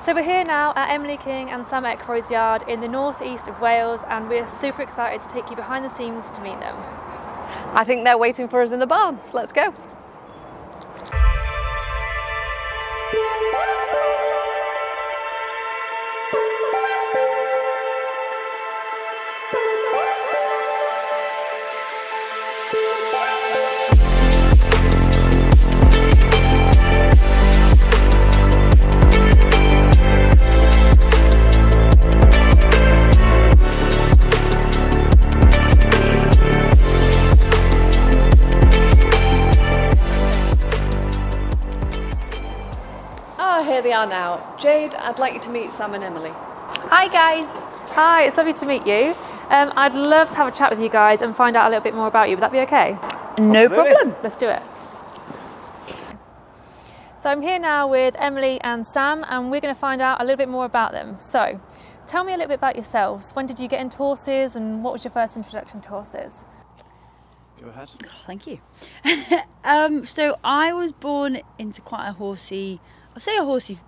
So we're here now at Emily King and Sam Ecroyd's yard in the northeast of Wales, and we're super excited to take you behind the scenes to meet them. I think they're waiting for us in the barn, so let's go. Here they are now. Jade, I'd like you to meet Sam and Emily. Hi guys. Hi, it's lovely to meet you. I'd love to have a chat with you guys and find out a little bit more about you. Would that be okay? No problem. Let's do it. So I'm here now with Emily and Sam, and we're going to find out a little bit more about them. So tell me a little bit about yourselves. When did you get into horses, and what was your first introduction to horses? Go ahead. Thank you. So I was born into quite a horsey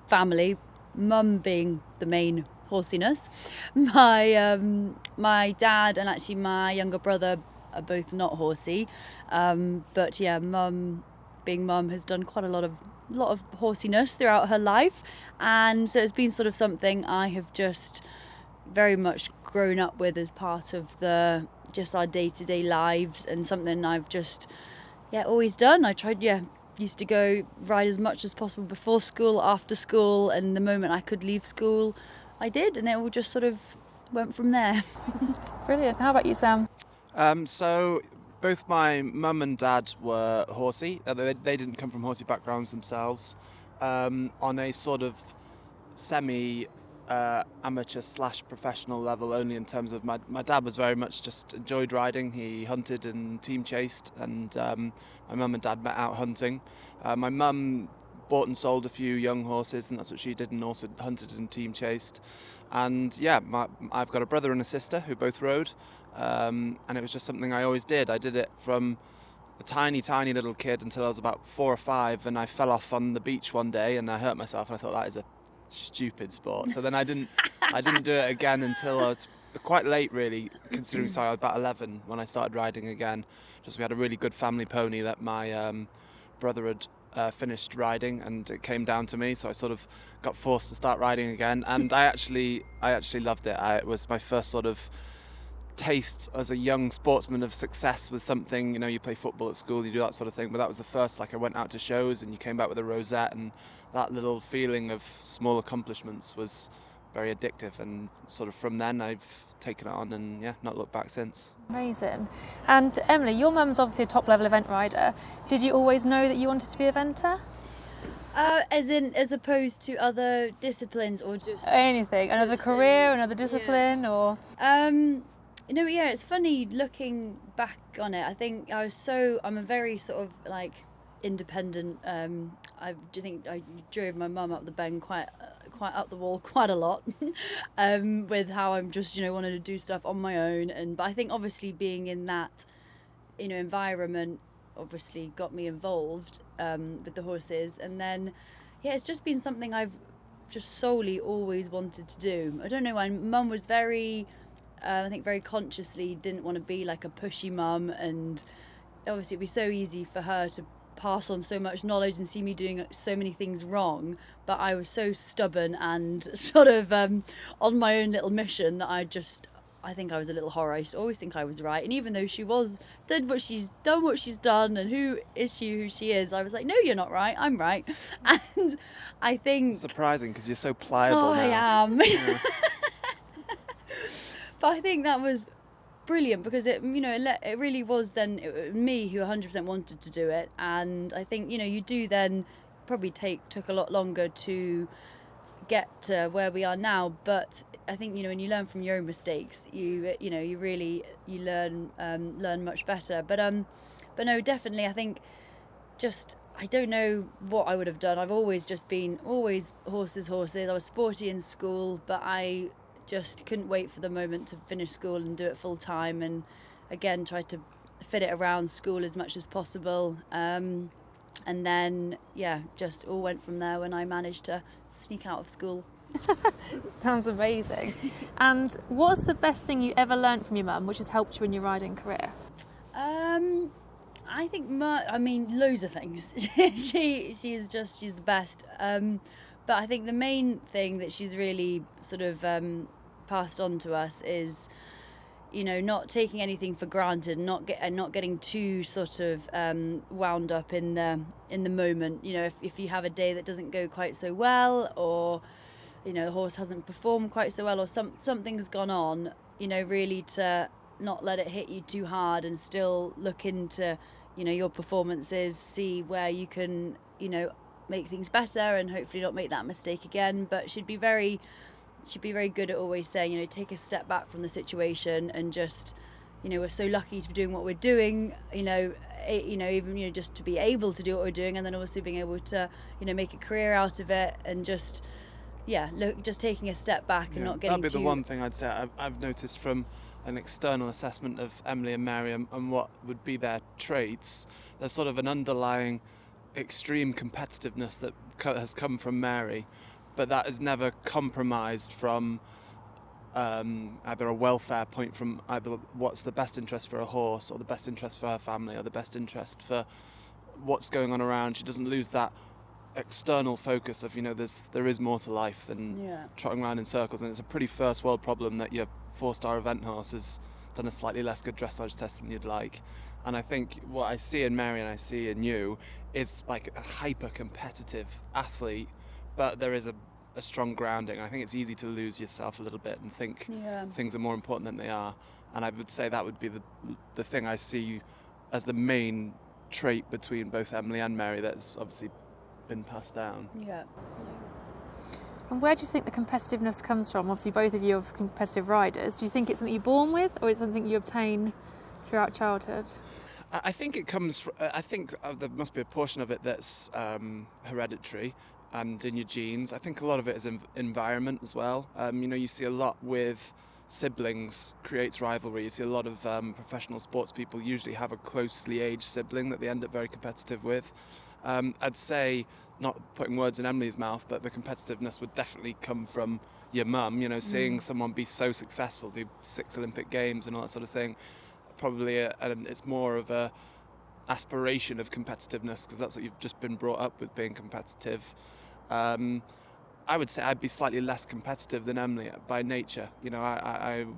family, mum being the main horsiness. My dad and actually my younger brother are both not horsey, but yeah, mum being mum has done quite a lot of horsiness throughout her life, and so it's been sort of something I have just very much grown up with as part of just our day-to-day lives, and something I've just always done. Used to go ride as much as possible before school, after school, and the moment I could leave school, I did, and it all just sort of went from there. Brilliant. How about you, Sam? So both my mum and dad were horsey. They didn't come from horsey backgrounds themselves. On a sort of semi amateur / professional level, only in terms of my dad was very much just enjoyed riding. He hunted and team chased, and my mum and dad met out hunting. My mum bought and sold a few young horses, and that's what she did, and also hunted and team chased. And I've got a brother and a sister who both rode, and it was just something I always did. I did it from a tiny little kid until I was about 4 or 5, and I fell off on the beach one day and I hurt myself, and I thought that is a stupid sport. So then I didn't do it again until I was quite late, really, considering I was about 11 when I started riding again. Just we had a really good family pony that my brother had finished riding, and it came down to me, so I sort of got forced to start riding again, and I actually loved it. It was my first sort of taste as a young sportsman of success with something. You play football at school, you do that sort of thing, but that was the first, I went out to shows and you came back with a rosette, and that little feeling of small accomplishments was very addictive, and sort of from then I've taken it on and not looked back since. Amazing. And Emily, your mum's obviously a top level event rider. Did you always know that you wanted to be an eventer? As opposed to other disciplines, or just anything, another career, another discipline, or it's funny looking back on it. I think I'm a very sort of independent. I do think I drove my mum up the bend quite up the wall quite a lot, with how I'm just wanted to do stuff on my own. But I think obviously being in that environment obviously got me involved with the horses, and then it's just been something I've just solely always wanted to do. I don't know why. Mum was very I think very consciously didn't want to be like a pushy mum, and obviously it'd be so easy for her to pass on so much knowledge and see me doing so many things wrong, but I was so stubborn and sort of on my own little mission that I think I was a little horror. I used to always think I was right, and even though she did what she's done, and who she is, I was like, no, you're not right, I'm right. And I think surprising, because you're so pliable now. I am. But I think that was brilliant, because it really was then me who 100% wanted to do it. And I think you do then probably took a lot longer to get to where we are now, but I think when you learn from your own mistakes, you learn much better. But no, definitely I think I don't know what I would have done. I've always been horses. I was sporty in school, but I just couldn't wait for the moment to finish school and do it full time, and again tried to fit it around school as much as possible, and then just all went from there when I managed to sneak out of school Sounds amazing. And what's the best thing you ever learnt from your mum, which has helped you in your riding career? I think, loads of things. she's the best. But I think the main thing that she's really sort of passed on to us is, not taking anything for granted, not getting too sort of wound up in the moment. If you have a day that doesn't go quite so well, or the horse hasn't performed quite so well, or something's gone on, really to not let it hit you too hard, and still look into your performances, see where you can make things better, and hopefully not make that mistake again. But she'd be very good at always saying, take a step back from the situation, and just, we're so lucky to be doing what we're doing, even just to be able to do what we're doing, and then also being able to make a career out of it, and just just taking a step back and not getting that'd be too... the one thing I'd say I've noticed from an external assessment of Emily and Mary and what would be their traits. There's sort of an underlying extreme competitiveness that has come from Mary, but that is never compromised from either a welfare point, from either what's the best interest for a horse, or the best interest for her family, or the best interest for what's going on around. She doesn't lose that external focus of there is more to life than trotting around in circles. And it's a pretty first world problem that your 4-star event horse has done a slightly less good dressage test than you'd like. And I think what I see in Mary and I see in you is like a hyper competitive athlete, but there is a strong grounding. I think it's easy to lose yourself a little bit and think things are more important than they are. And I would say that would be the thing I see as the main trait between both Emily and Mary that's obviously been passed down. Yeah. And where do you think the competitiveness comes from? Obviously, both of you are competitive riders. Do you think it's something you're born with, or is it something you obtain throughout childhood? I think it comes from, I think there must be a portion of it that's hereditary and in your genes. I think a lot of it is environment as well. You see a lot with siblings creates rivalry. You see a lot of professional sports people usually have a closely aged sibling that they end up very competitive with. I'd say, not putting words in Emily's mouth, but the competitiveness would definitely come from your mum. Seeing someone be so successful, do 6 Olympic Games and all that sort of thing. Probably it's more of a aspiration of competitiveness, because that's what you've just been brought up with, being competitive. I would say I'd be slightly less competitive than Emily by nature. I've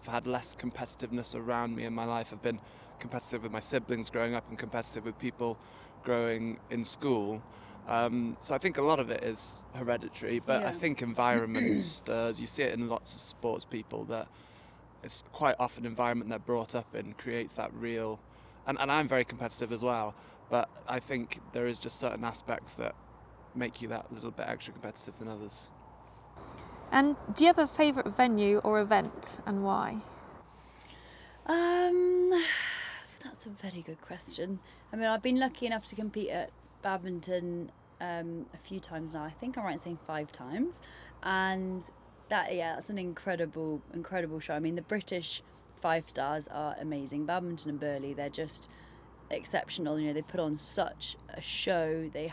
had less competitiveness around me in my life. I've been competitive with my siblings growing up and competitive with people growing in school. So I think a lot of it is hereditary, but I think environment stirs. You see it in lots of sports people, that it's quite often environment they're brought up in creates that real... And I'm very competitive as well, but I think there is just certain aspects that make you that little bit extra competitive than others. And do you have a favourite venue or event, and why? That's a very good question. I mean, I've been lucky enough to compete at badminton a few times now. I think I'm right in saying 5 times, and that's an incredible show. I mean, the British 5-stars are amazing. Badminton and Burghley, they're just exceptional. They put on such a show. They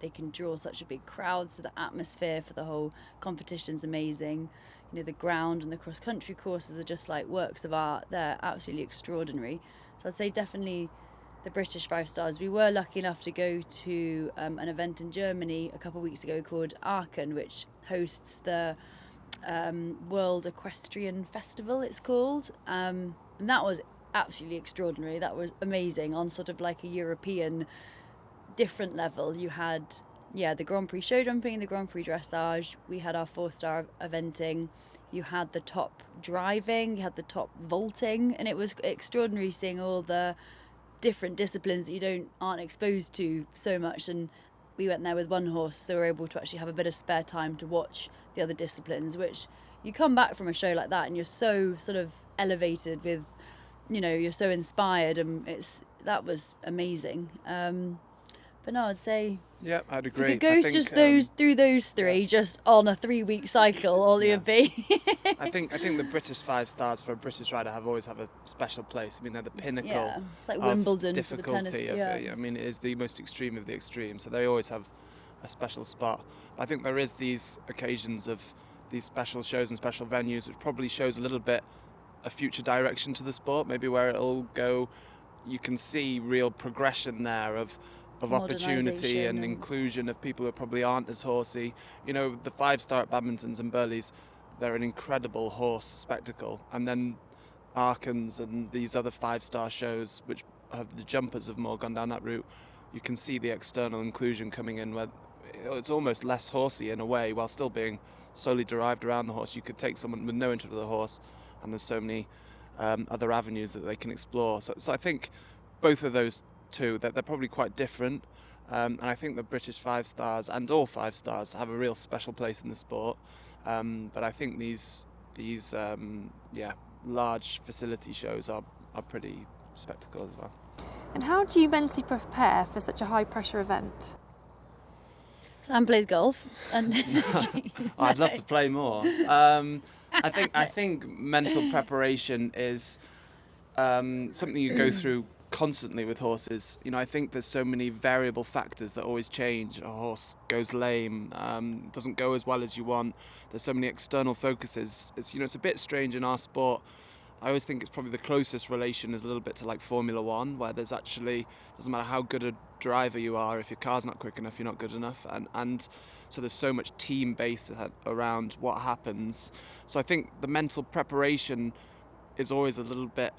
can draw such a big crowd, so the atmosphere for the whole competition's amazing. The ground and the cross-country courses are just like works of art. They're absolutely extraordinary. So I'd say definitely the British 5-stars. We were lucky enough to go to an event in Germany a couple of weeks ago called Aachen, which hosts the World Equestrian Festival, it's called. And that was absolutely extraordinary. That was amazing on sort of like a European different level. You had the Grand Prix show jumping, the Grand Prix dressage, we had our 4-star eventing, you had the top driving, you had the top vaulting, and it was extraordinary seeing all the different disciplines that you aren't exposed to so much. And we went there with one horse, so we were able to actually have a bit of spare time to watch the other disciplines, which you come back from a show like that and you're so sort of elevated with, you're so inspired, and that was amazing. But no, I'd say... Yeah, I'd agree. If it goes through those 3 just on a 3-week cycle, all it would be. I think the British 5-stars for a British rider always have a special place. I mean, they're the pinnacle it's like Wimbledon of difficulty. For the tennis, I mean, it is the most extreme of the extreme. So they always have a special spot. But I think there is these occasions of these special shows and special venues, which probably shows a little bit a future direction to the sport, maybe where it'll go. You can see real progression there of opportunity and inclusion of people who probably aren't as horsey. You know, the 5-star at Badmintons and Burleys, they're an incredible horse spectacle. And then Arkans and these other 5-star shows, which have the jumpers have more gone down that route, you can see the external inclusion coming in where it's almost less horsey in a way, while still being solely derived around the horse. You could take someone with no interest in the horse, and there's so many other avenues that they can explore. So I think both of those two, that they're probably quite different. And I think the British 5-stars and all 5-stars have a real special place in the sport. But I think these large facility shows are pretty spectacle as well. And how do you mentally prepare for such a high pressure event? Sam plays golf, and I'd love to play more. I think mental preparation is something you go through constantly with horses. You know, I think there's so many variable factors that always change. A horse goes lame, doesn't go as well as you want. There's so many external focuses. It's a bit strange in our sport. I always think it's probably the closest relation is a little bit to like Formula One, where there's actually, doesn't matter how good a driver you are, if your car's not quick enough, you're not good enough. And so there's so much team base around what happens. So I think the mental preparation is always a little bit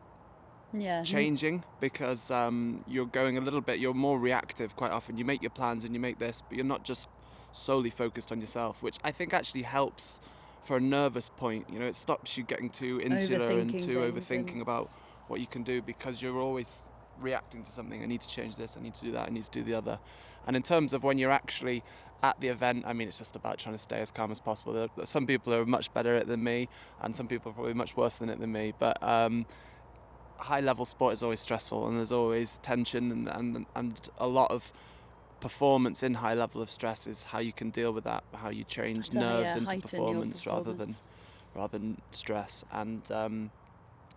changing, because you're more reactive quite often. You make your plans and you make this, but you're not just solely focused on yourself, which I think actually helps for a nervous point. You know, it stops you getting too insular and too overthinking about what you can do, because you're always reacting to something. I need to change this, I need to do that, I need to do the other. And in terms of when you're actually at the event, I mean, it's just about trying to stay as calm as possible. Some people are much better at it than me, and some people are probably much worse than it than me. But high level sport is always stressful, and there's always tension, and a lot of performance in high level of stress is how you can deal with that, how you change nerves into performance rather than stress. And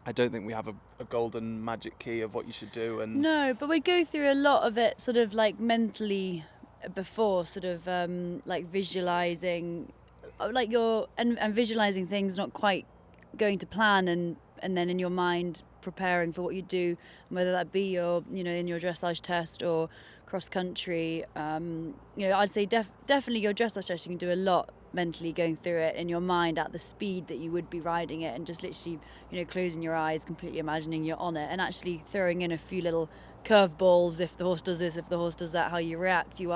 I don't think we have a golden magic key of what you should do. And no, but we go through a lot of it sort of like mentally before, sort of like visualizing, like and visualizing things not quite going to plan, and then in your mind preparing for what you do, whether that be your, in your dressage test or cross country. I'd say definitely your dressage test, you can do a lot mentally going through it in your mind at the speed that you would be riding it, and just literally, closing your eyes, completely imagining you're on it, and actually throwing in a few little curveballs. If the horse does this, if the horse does that, how you react. You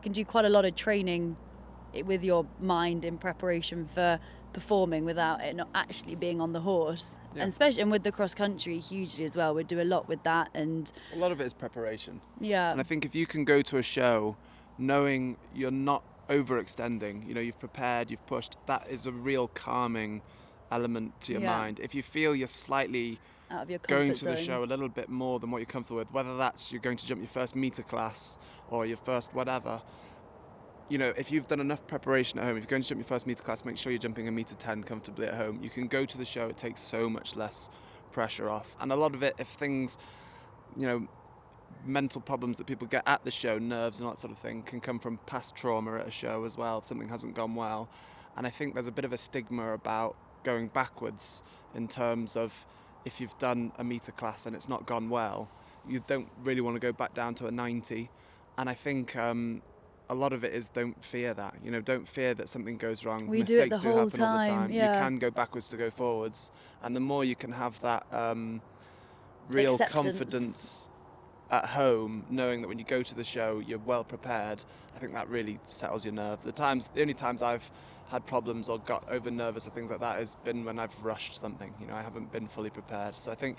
can do quite a lot of training with your mind in preparation for performing without it not actually being on the horse. And especially with the cross country hugely as well, we do a lot with that, and a lot of it is preparation. And I think if you can go to a show knowing you're not overextending, you've prepared, you've pushed, that is a real calming element to your mind. If you feel you're slightly out of your going to zone. the show a little bit more than what you're comfortable with, whether that's you're going to jump your first meter class or your first whatever, if you've done enough preparation at home, if you're going to jump your first meter class, make sure you're jumping a meter 10 comfortably at home. You can go to the show, it takes so much less pressure off. And a lot of it, if things, mental problems that people get at the show, nerves and that sort of thing, can come from past trauma at a show as well. Something hasn't gone well. And I think there's a bit of a stigma about going backwards in terms of if you've done a meter class and it's not gone well, you don't really want to go back down to a 90. And I think a lot of it is don't fear that. Don't fear that something goes wrong. We Mistakes do it the whole happen all the time. Yeah. You can go backwards to go forwards. And the more you can have that real Acceptance. Confidence at home, knowing that when you go to the show, you're well prepared, I think that really settles your nerve. The only times I've had problems or got over nervous or things like that has been when I've rushed something. I haven't been fully prepared. So I think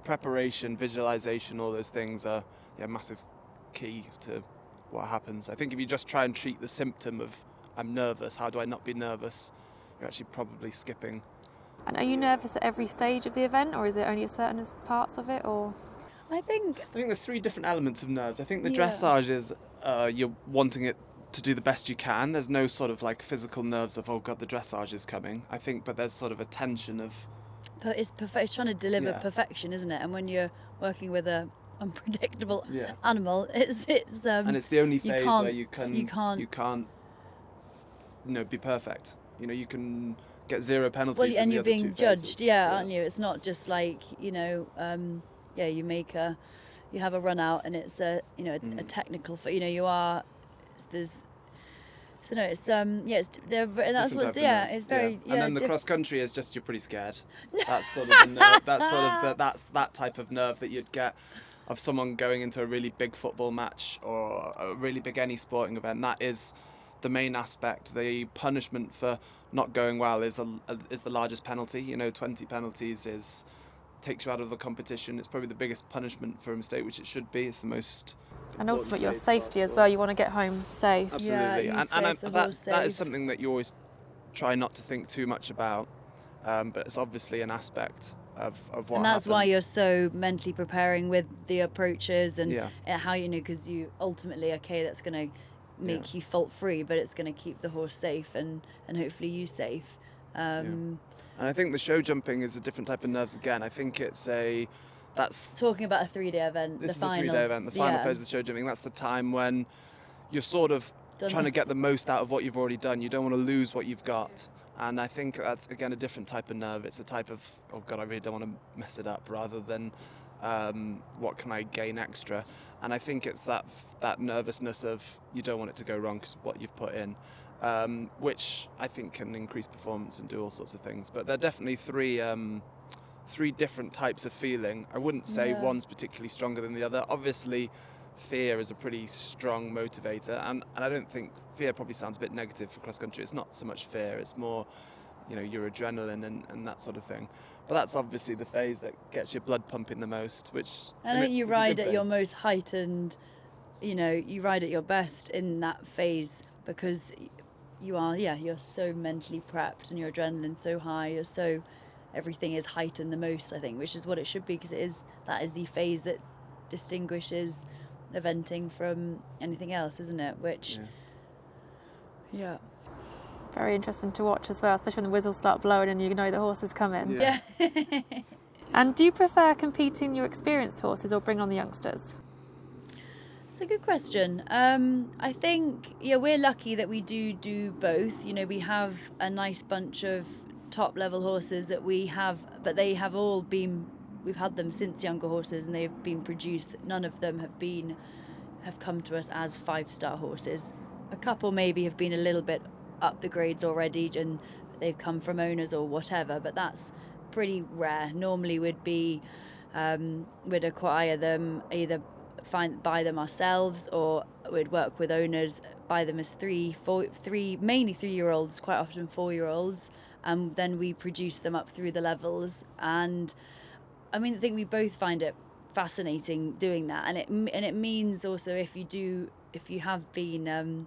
preparation, visualization, all those things are massive key to what happens. I think if you just try and treat the symptom of I'm nervous, how do I not be nervous, you're actually probably skipping. And are you nervous at every stage of the event, or is it only certain parts of it? Or I think there's 3 different elements of nerves. I think the dressage is you're wanting it to do the best you can. There's no sort of like physical nerves of, oh God, the dressage is coming. I think, but there's sort of a tension of... It's trying to deliver perfection, isn't it? And when you're working with a unpredictable Yeah. animal. It's And it's the only you phase can't where you can't be perfect. You can get 0 penalties. well, in and the you're other two being judged, phases. aren't you? It's not just like you have a run out and it's a technical. There's. So no, it's and that's Different what's type of nerves, it's very And then the cross country is just you're pretty scared. That's sort of the nerve, that's that type of nerve that you'd get of someone going into a really big football match or a really big any sporting event. That is the main aspect. The punishment for not going well is the largest penalty. 20 penalties takes you out of the competition. It's probably the biggest punishment for a mistake, which it should be. It's the most. And ultimately your safety as well. You want to get home safe. Absolutely, Yeah, that is something that you always try not to think too much about, but it's obviously an aspect of what. And that's happens. why you're so mentally preparing with the approaches and Yeah. how because you ultimately that's going to make you fault free, but it's going to keep the horse safe and hopefully you safe. And I think the show jumping is a different type of nerves again. I think that's talking about a 3-day event. This the is final, a 3-day event. The final phase of the show jumping. That's the time when you're sort of trying to get the most out of what you've already done. You don't want to lose what you've got. And I think that's, again, a different type of nerve. It's a type of, oh God, I really don't want to mess it up, rather than what can I gain extra. And I think it's that nervousness of you don't want it to go wrong because what you've put in, which I think can increase performance and do all sorts of things. But they're definitely three different types of feeling. I wouldn't say one's particularly stronger than the other. Obviously, fear is a pretty strong motivator, and I don't think fear probably sounds a bit negative for cross country. It's not so much fear, it's more, your adrenaline and that sort of thing. But that's obviously the phase that gets your blood pumping the most, which and I think you ride at your most heightened, you ride at your best in that phase because you're so mentally prepped and your adrenaline's so high, everything is heightened the most, I think, which is what it should be, because that is the phase that distinguishes eventing from anything else, isn't it? Which, yeah. Very interesting to watch as well, especially when the whistles start blowing and the horse is coming. Yeah. And do you prefer competing your experienced horses or bring on the youngsters? It's a good question. I think, we're lucky that we do both. We have a nice bunch of top level horses that we have, but they have all been, we've had them since younger horses and they've been produced. None of them have come to us as 5-star horses. A couple maybe have been a little bit up the grades already and they've come from owners or whatever, but that's pretty rare. Normally we'd acquire them, either buy them ourselves, or we'd work with owners, buy them as mainly 3-year-olds, quite often 4-year-olds, and then we produce them up through the levels. And I think we both find it fascinating doing that, and it means also if you have been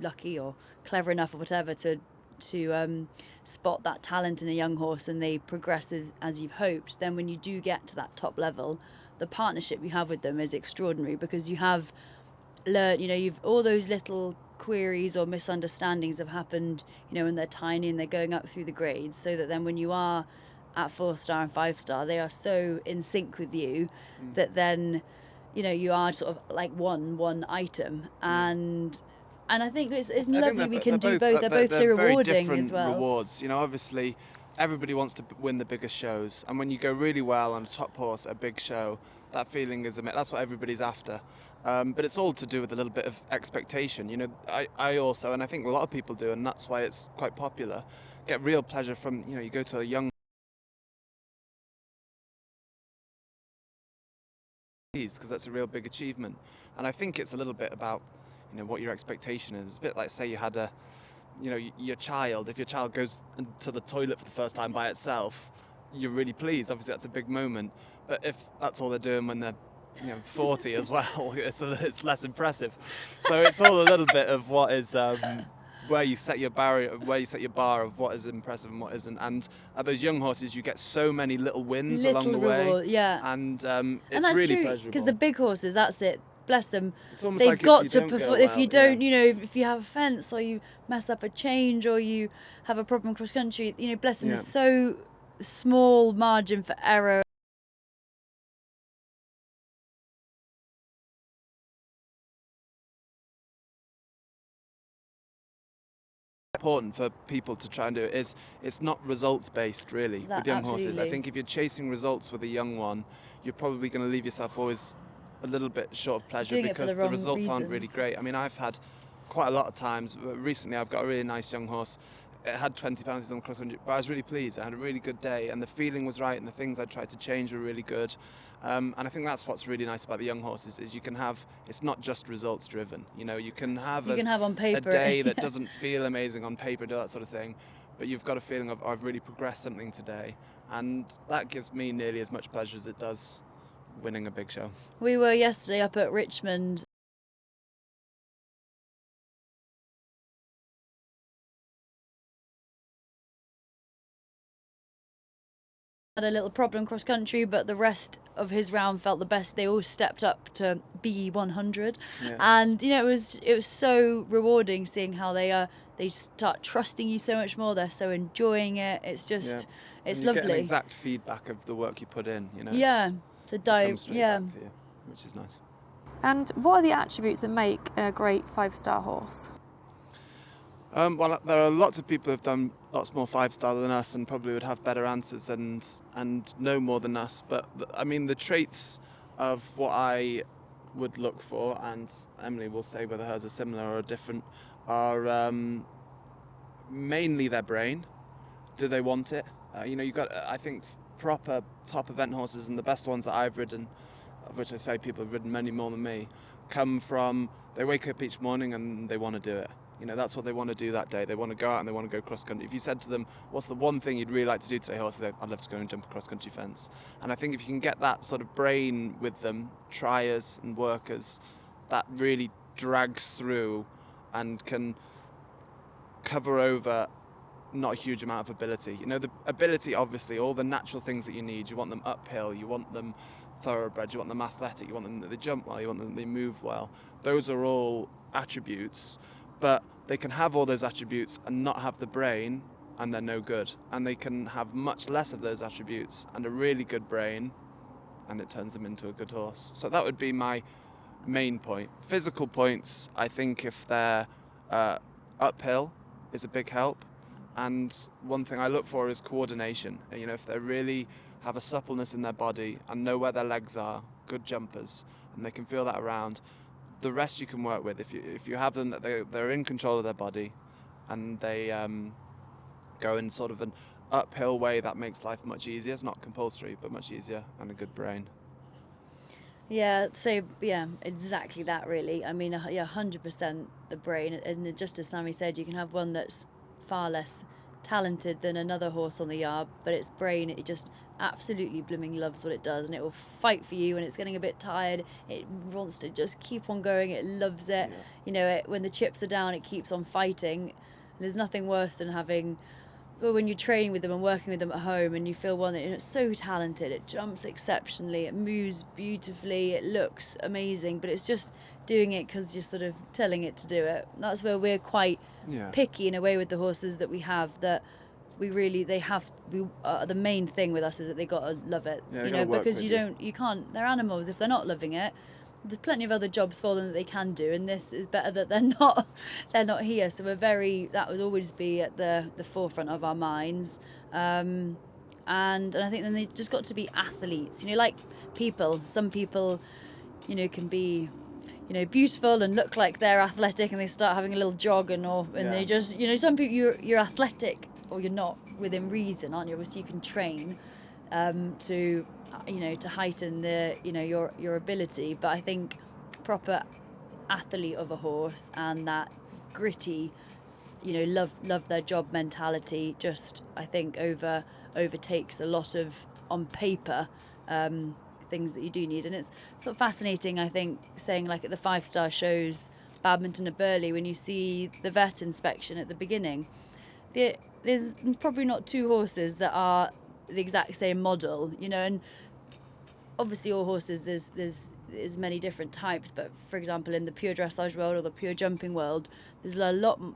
lucky or clever enough or whatever to spot that talent in a young horse and they progress as you've hoped, then when you do get to that top level, the partnership you have with them is extraordinary, because you have learned, you've all those little queries or misunderstandings have happened, when they're tiny and they're going up through the grades, so that then when you are at 4-star and 5-star, they are so in sync with you that then, you are sort of like one item. And I think it's lovely we can do both. They're both so rewarding very as well. Rewards, obviously everybody wants to win the biggest shows, and when you go really well on a top horse at a big show, that feeling that's what everybody's after. But it's all to do with a little bit of expectation. I also, and I think a lot of people do, and that's why it's quite popular, get real pleasure from, you go to a young because that's a real big achievement. And I think it's a little bit about, what your expectation is. It's a bit like, say you had your child, if your child goes to the toilet for the first time by itself, you're really pleased. Obviously that's a big moment. But if that's all they're doing when they're 40 as well, it's less impressive. So it's all a little bit of what is where you set your bar of what is impressive and what isn't. And at those young horses, you get so many little wins along the way. Yeah. And it's and that's really true, pleasurable. because the big horses, that's it. Bless them. It's almost They've like got if to you don't go perform. If well, you don't, if you have a fence or you mess up a change or you have a problem cross country, bless them. There's so small margin for error. important for people to try and do it is it's not results based really with young horses. I Absolutely. think if you're chasing results with a young one, you're probably going to leave yourself always a little bit short of pleasure Doing it for because the the wrong results aren't reasons. really great. I mean, I've had quite a lot of times. Recently, I've got a really nice young horse. It had 20 penalties on the cross country, but I was really pleased. I had a really good day, and the feeling was right, and the things I tried to change were really good. And I think that's what's really nice about the young horses is you can have. It's not just results driven. You know, you can have on a paper day that yeah. doesn't feel amazing on paper, do that sort of thing, but you've got a feeling of I've really progressed something today, and that gives me nearly as much pleasure as it does winning a big show. We were yesterday up at Richmond. Had a little problem cross country, but the rest of his round felt the best. They all stepped up to be 100, Yeah. and you know it was so rewarding seeing how they start trusting you so much more. They're so enjoying it. It's just it's and you lovely. get an exact feedback of the work you put in. You know. Yeah, to It dive. comes straight Yeah. back to you, which is nice. And what are the attributes that make a great 5-star horse? Well, there are lots of people who've done lots more 5-star than us and probably would have better answers and know more than us. But I mean, the traits of what I would look for, and Emily will say whether hers are similar or different, are mainly their brain. Do they want it? You know, you've got, I think, proper top event horses, and the best ones that I've ridden, of which I say people have ridden many more than me, come from they wake up each morning and they want to do it. You know, that's what they want to do that day. They want to go out and they want to go cross country. If you said to them, what's the one thing you'd really like to do today, horse? They'd say, I'd love to go and jump a cross country fence. And I think if you can get that sort of brain with them, triers and workers, that really drags through and can cover over not a huge amount of ability. You know, the ability, obviously, all the natural things that you need. You want them uphill, you want them thoroughbred, you want them athletic, you want them that they jump well, you want them that they move well. Those are all attributes, but they can have all those attributes and not have the brain, and they're no good. And they can have much less of those attributes and a really good brain, and it turns them into a good horse. So that would be my main point. Physical points, I think if they're uphill is a big help. And one thing I look for is coordination. You know, if they really have a suppleness in their body and know where their legs are, good jumpers, and they can feel that around, the rest you can work with. If you have them that they're in control of their body, and they go in sort of an uphill way, that makes life much easier. It's not compulsory, but much easier, and a good brain. Yeah, so yeah, exactly that really. I mean, yeah, 100% the brain. And just as Sammy said, you can have one that's far less talented than another horse on the yard, but its brain, it just absolutely blooming loves what it does, and it will fight for you when it's getting a bit tired. It wants to just keep on going. It loves it. Yeah. You know, when the chips are down, it keeps on fighting. There's nothing worse than having, well, when you're training with them and working with them at home and you feel one that it's so talented, it jumps exceptionally, it moves beautifully, it looks amazing, but it's just doing it because you're sort of telling it to do it. That's where we're quite picky in a way with the horses that we have, that we really, the main thing with us is that they gotta love it, Yeah, you know, because you can't, they're animals. If they're not loving it, there's plenty of other jobs for them that they can do, and this is better that they're not here. So that would always be at the forefront of our minds, and I think then they just got to be athletes, you know, like people. Some people, you know, can be, you know, beautiful and look like they're athletic, and they start having a little jog and they just, you know, some people you're athletic or you're not within reason, aren't you? So you can train to, you know, to heighten the, you know, your ability. But I think proper athlete of a horse and that gritty, you know, love their job mentality, just I think overtakes a lot of on paper things that you do need. And it's sort of fascinating, I think, saying like at the 5-star shows, Badminton at Burley, when you see the vet inspection at the beginning, there's probably not two horses that are the exact same model, you know, and obviously all horses there's many different types, but for example in the pure dressage world or the pure jumping world, there's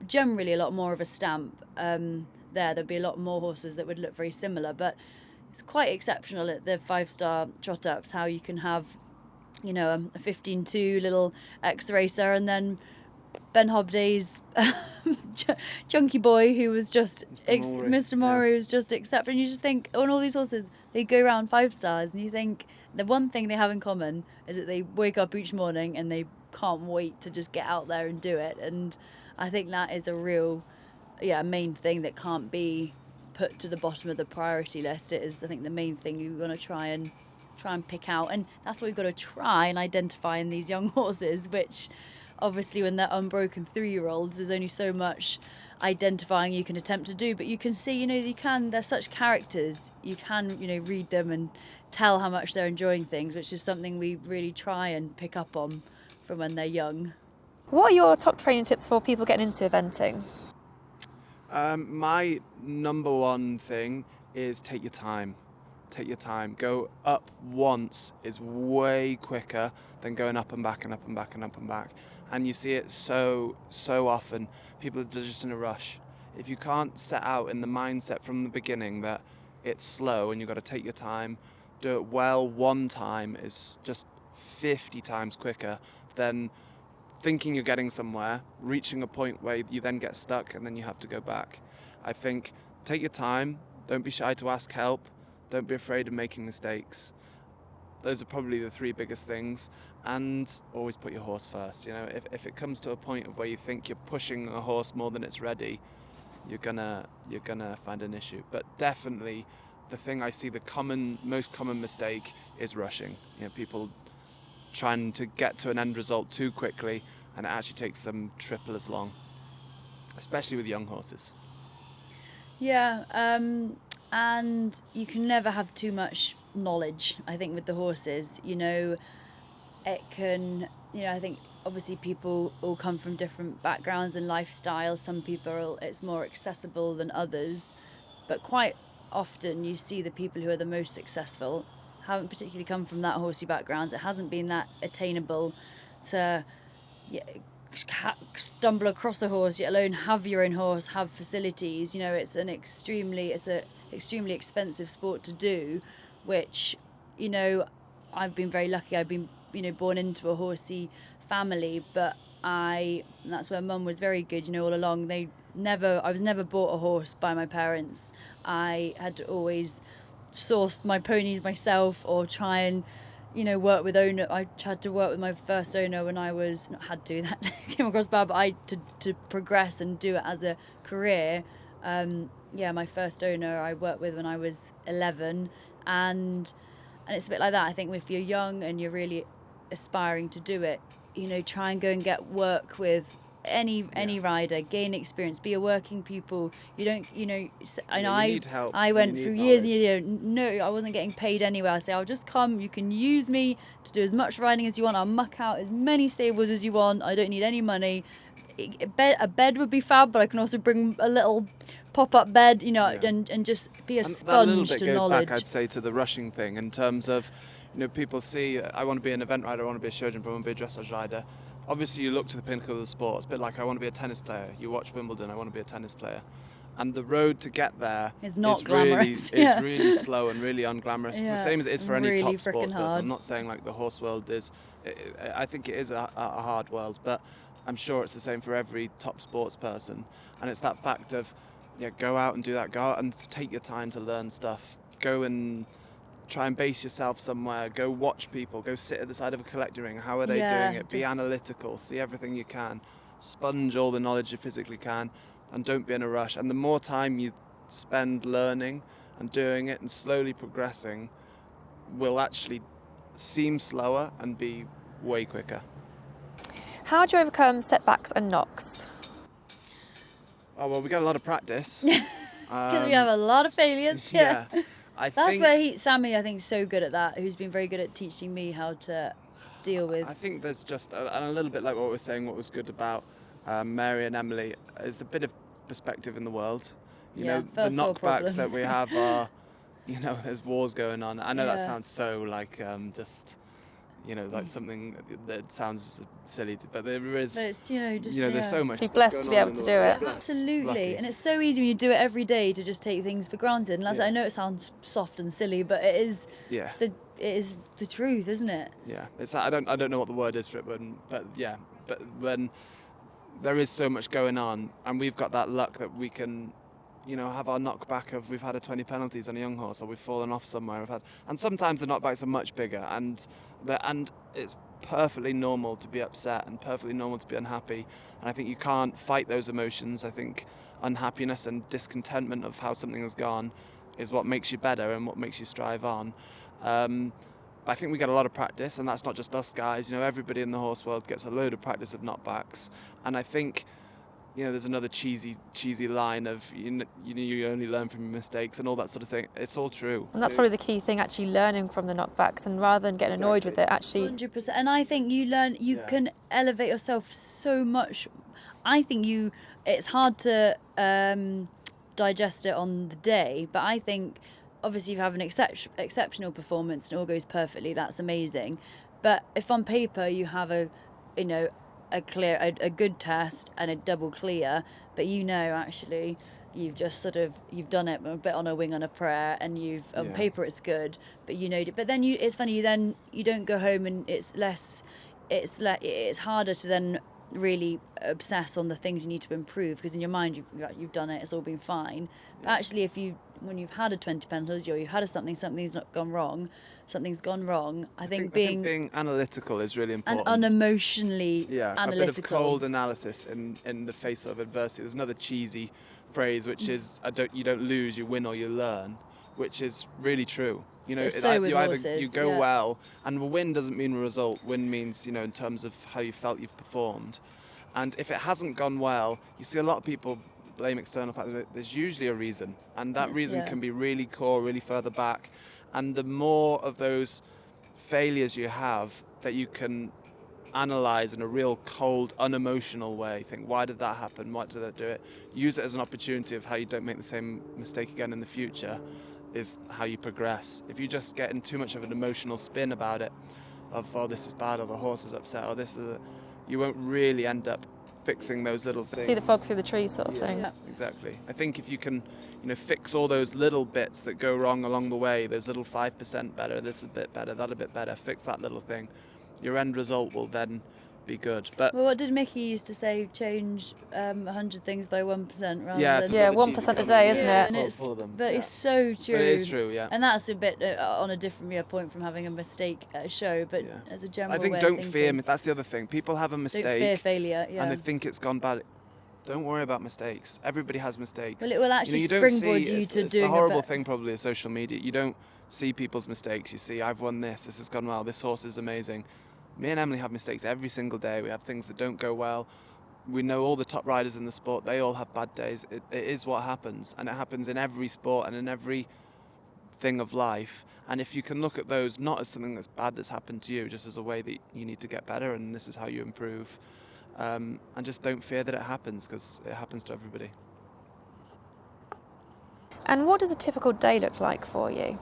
generally a lot more of a stamp. There'd be a lot more horses that would look very similar, but it's quite exceptional at the 5-star trot ups how you can have, you know, a 15-2 little ex-racer and then Ben Hobday's junkie boy, who was just Mr. Maury was just accepted. And you just think, on all these horses, they go around 5 stars, and you think the one thing they have in common is that they wake up each morning and they can't wait to just get out there and do it. And I think that is a real, main thing that can't be put to the bottom of the priority list. It is, I think, the main thing you want to try and pick out, and that's what we've got to try and identify in these young horses, which obviously when they're unbroken 3-year-olds, there's only so much identifying you can attempt to do, but you can see, they're such characters, you can, read them and tell how much they're enjoying things, which is something we really try and pick up on from when they're young. What are your top training tips for people getting into eventing? My number one thing is take your time. Take your time. Go up once is way quicker than going up and back and up and back and up and back. And you see it so often. People are just in a rush. If you can't set out in the mindset from the beginning that it's slow and you've got to take your time, do it well one time is just 50 times quicker than thinking you're getting somewhere, reaching a point where you then get stuck and then you have to go back. I think take your time. Don't be shy to ask help. Don't be afraid of making mistakes. Those are probably the 3 biggest things. And always put your horse first. If it comes to a point of where you think you're pushing a horse more than it's ready, you're gonna find an issue. But definitely, the thing I see the most common mistake is rushing. People trying to get to an end result too quickly, and it actually takes them triple as long, especially with young horses. Yeah. And you can never have too much knowledge, I think, with the horses. It can, I think obviously people all come from different backgrounds and lifestyles. Some people, it's more accessible than others. But quite often you see the people who are the most successful haven't particularly come from that horsey background. It hasn't been that attainable to stumble across a horse, yet alone have your own horse, have facilities. It's an extremely expensive sport to do, which, I've been very lucky. I've been, born into a horsey family, but that's where Mum was very good, all along. I was never bought a horse by my parents. I had to always source my ponies myself or try and, work with owner. I had to work with my first owner when I was, not had to, that came across bad, but to progress and do it as a career. My first owner I worked with when I was 11, and it's a bit like that. I think if you're young and you're really aspiring to do it, try and go and get work with any rider, gain experience, be a working pupil. You don't, you need help. I went through years, I wasn't getting paid anywhere. I say, I'll just come, you can use me to do as much riding as you want. I'll muck out as many stables as you want. I don't need any money. A bed would be fab, but I can also bring a little pop-up bed, and just be a sponge to knowledge. That little bit goes back, I'd say, to the rushing thing in terms of, people see, I want to be an event rider, I want to be a show jumper, I want to be a dressage rider. Obviously, you look to the pinnacle of the sport. It's a bit like I want to be a tennis player. You watch Wimbledon, I want to be a tennis player. And the road to get there is not glamorous. It's really slow and really unglamorous. The same as it is for any top sports person. Hard. I'm not saying like the horse world is. I think it is a hard world, but I'm sure it's the same for every top sports person. And it's that fact of, go out and do that. Go out and take your time to learn stuff. Go and try and base yourself somewhere. Go watch people. Go sit at the side of a collecting ring. How are they doing it? Be analytical. See everything you can. Sponge all the knowledge you physically can, and don't be in a rush. And the more time you spend learning and doing it and slowly progressing will actually seem slower and be way quicker. How do you overcome setbacks and knocks? Oh, well, we get a lot of practice. Because we have a lot of failures. Yeah. That's where Sammy, I think, is so good at that, who's been very good at teaching me how to deal with. I think there's just a little bit like what we're saying, what was good about Mary and Emily, is a bit of perspective in the world. The knockbacks that we have are, there's wars going on. I know that sounds so like just, like something that sounds silly, but there is. But it's, there's so much. Be blessed to be able to do it. Absolutely, Lucky. And it's so easy when you do it every day to just take things for granted. And I know it sounds soft and silly, but it is. Yeah. It is the truth, isn't it? Yeah, it's. I don't know what the word is for it, but when there is so much going on, and we've got that luck that we can, have our knockback of we've had a 20 penalties on a young horse, or we've fallen off somewhere. And sometimes the knockbacks are much bigger, and it's perfectly normal to be upset and perfectly normal to be unhappy. And I think you can't fight those emotions. I think unhappiness and discontentment of how something has gone is what makes you better and what makes you strive on. But I think we get a lot of practice, and that's not just us guys. Everybody in the horse world gets a load of practice of knockbacks. And I think, there's another cheesy line of you only learn from your mistakes and all that sort of thing. It's all true. And that's probably the key thing, actually learning from the knockbacks, and rather than getting annoyed with it, actually 100%. And I think you can elevate yourself so much. I think it's hard to digest it on the day, but I think obviously if you have an exceptional performance and it all goes perfectly, that's amazing. But if on paper you have a good test and a double clear, but actually you've just you've done it a bit on a wing on a prayer, and on paper it's good, but but then it's funny, then you don't go home, and it's harder to then really obsess on the things you need to improve, because in your mind you've done it, it's all been fine. But actually, when you've had a 20 penalties, or you've had something's not gone wrong, something's gone wrong. I think being analytical is really important, and unemotionally analytical. A bit of cold analysis in the face of adversity. There's another cheesy phrase, which is you don't lose, you win or you learn, which is really true. With horses, you go well, and a win doesn't mean a result. Win means, in terms of how you felt you've performed. And if it hasn't gone well, you see a lot of people blame external factors. There's usually a reason, and that reason can be really core, really further back. And the more of those failures you have that you can analyze in a real cold, unemotional way, think, why did that happen? Why did I do it? Use it as an opportunity of how you don't make the same mistake again in the future, is how you progress. If you just get in too much of an emotional spin about it, of, oh, this is bad, or the horse is upset, or you won't really end up fixing those little things. see the fog through the trees sort of thing. Yeah. Exactly. I think if you can, fix all those little bits that go wrong along the way, those little 5% better, this a bit better, that a bit better, fix that little thing, your end result will then be good. But what did Mickey used to say? Change 100 things by 1% rather it's than 1% a day, isn't it? And it's so true. But it is true, yeah. And that's a bit on a different point from having a mistake at a show, but as a general I think way don't of fear. thinking, That's the other thing. People have a mistake. don't fear failure. Yeah. And they think it's gone bad. Don't worry about mistakes. Everybody has mistakes. Well, it will actually you don't springboard see, you it's, to it's doing the horrible a bit. thing probably of social media. You don't see people's mistakes. You see, I've won this has gone well, this horse is amazing. Me and Emily have mistakes every single day. We have things that don't go well. We know all the top riders in the sport, they all have bad days. It is what happens, and it happens in every sport and in every thing of life. And if you can look at those not as something that's bad that's happened to you, just as a way that you need to get better and this is how you improve, and just don't fear that it happens, because it happens to everybody. And what does a typical day look like for you?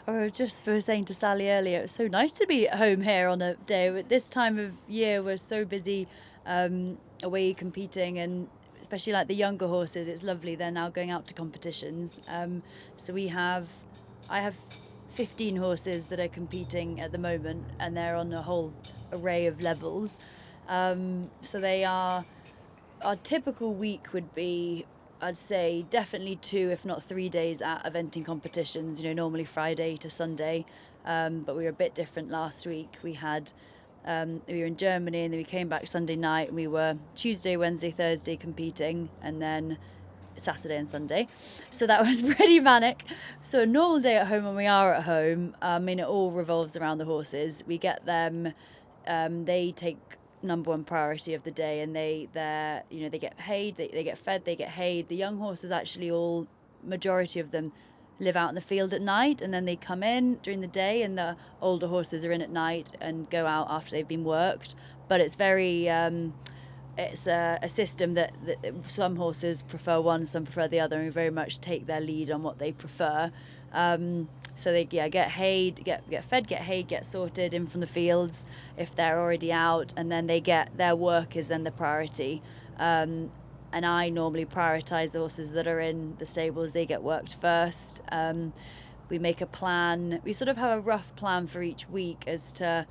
I was saying to Sally earlier, it's so nice to be at home here on a day. At this time of year, we're so busy away competing, and especially like the younger horses, it's lovely. They're now going out to competitions. So I have 15 horses that are competing at the moment, and they're on a whole array of levels. So our typical week would be, I'd say, definitely 2, if not 3 days at eventing competitions, normally Friday to Sunday. But we were a bit different last week. We were in Germany, and then we came back Sunday night, and we were Tuesday, Wednesday, Thursday competing, and then Saturday and Sunday. So that was pretty manic. So a normal day at home, when we are at home, it all revolves around the horses. We get them, they take number one priority of the day, and they get hayed, they get fed, they get hayed. The young horses, actually, majority of them live out in the field at night, and then they come in during the day, and the older horses are in at night and go out after they've been worked. But it's very it's a system that some horses prefer one, some prefer the other, and we very much take their lead on what they prefer. So they get hayed, get fed, get hayed, get sorted in from the fields if they're already out, and then their work is then the priority. And I normally prioritise the horses that are in the stables. They get worked first. We make a plan. We sort of have a rough plan for each week as to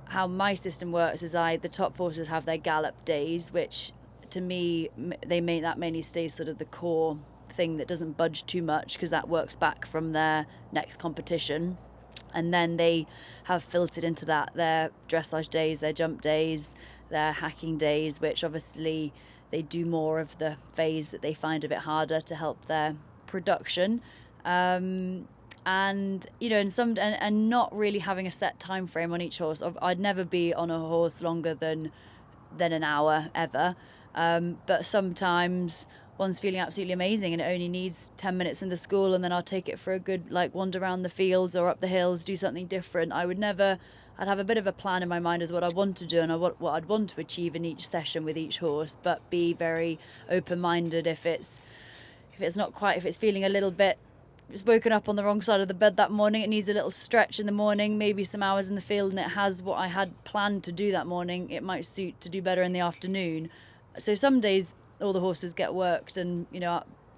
how my system works is the top horses have their gallop days, which to me, that mainly stays sort of the core thing that doesn't budge too much, because that works back from their next competition. And then they have filtered into that their dressage days, their jump days, their hacking days, which obviously they do more of the phase that they find a bit harder to help their production. And and not really having a set time frame on each horse. I'd never be on a horse longer than an hour ever, but sometimes one's feeling absolutely amazing and it only needs 10 minutes in the school, and then I'll take it for a good wander around the fields or up the hills, do something different. I'd have a bit of a plan in my mind as what I want to do and what I'd want to achieve in each session with each horse, but be very open-minded if it's feeling a little bit, it's woken up on the wrong side of the bed that morning, it needs a little stretch in the morning, maybe some hours in the field, and it has what I had planned to do that morning, it might suit to do better in the afternoon. So some days all the horses get worked, and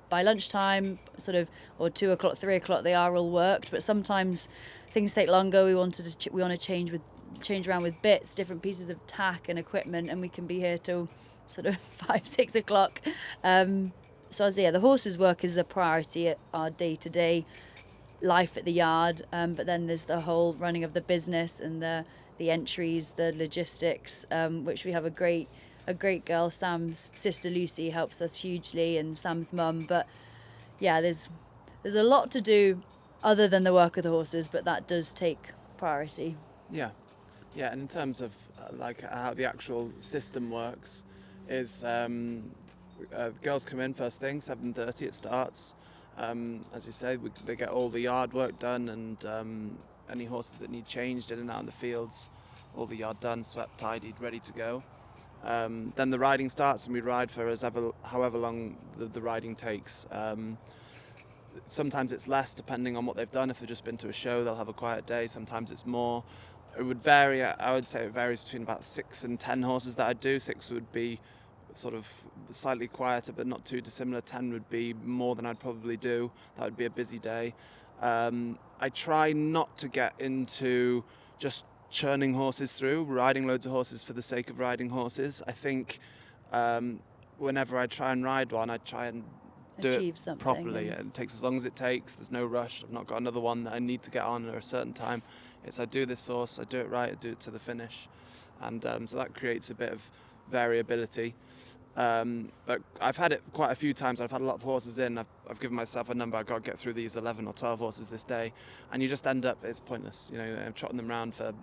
by lunchtime, or 2 o'clock, 3 o'clock, they are all worked. But sometimes things take longer. We want to change around with bits, different pieces of tack and equipment, and we can be here till sort of 5, 6 o'clock. The horses' work is a priority at our day-to-day life at the yard. But then there's the whole running of the business and the entries, the logistics, which we have a great girl, Sam's sister Lucy, helps us hugely, and Sam's mum. But yeah, there's a lot to do other than the work of the horses, but that does take priority. Yeah, and in terms of how the actual system works, is girls come in first thing, 7:30 it starts. As you say, they get all the yard work done, and any horses that need changed in and out in the fields, all the yard done, swept, tidied, ready to go. Then the riding starts, and we ride for however long the riding takes. Sometimes it's less, depending on what they've done. If they've just been to a show, they'll have a quiet day. Sometimes it's more. It would vary. I would say it varies between about 6 and 10 horses that I do. 6 would be sort of slightly quieter, but not too dissimilar. 10 would be more than I'd probably do. That would be a busy day. I try not to get into just churning horses through, riding loads of horses for the sake of riding horses. I think whenever I try and ride one, I try and do Achieve it something, properly. It takes as long as it takes. There's no rush. I've not got another one that I need to get on at a certain time. I do this horse, I do it right, I do it to the finish. And so that creates a bit of variability. But I've had it quite a few times. I've had a lot of horses in. I've given myself a number. I've got to get through these 11 or 12 horses this day. And you just end up, it's pointless. I'm trotting them around for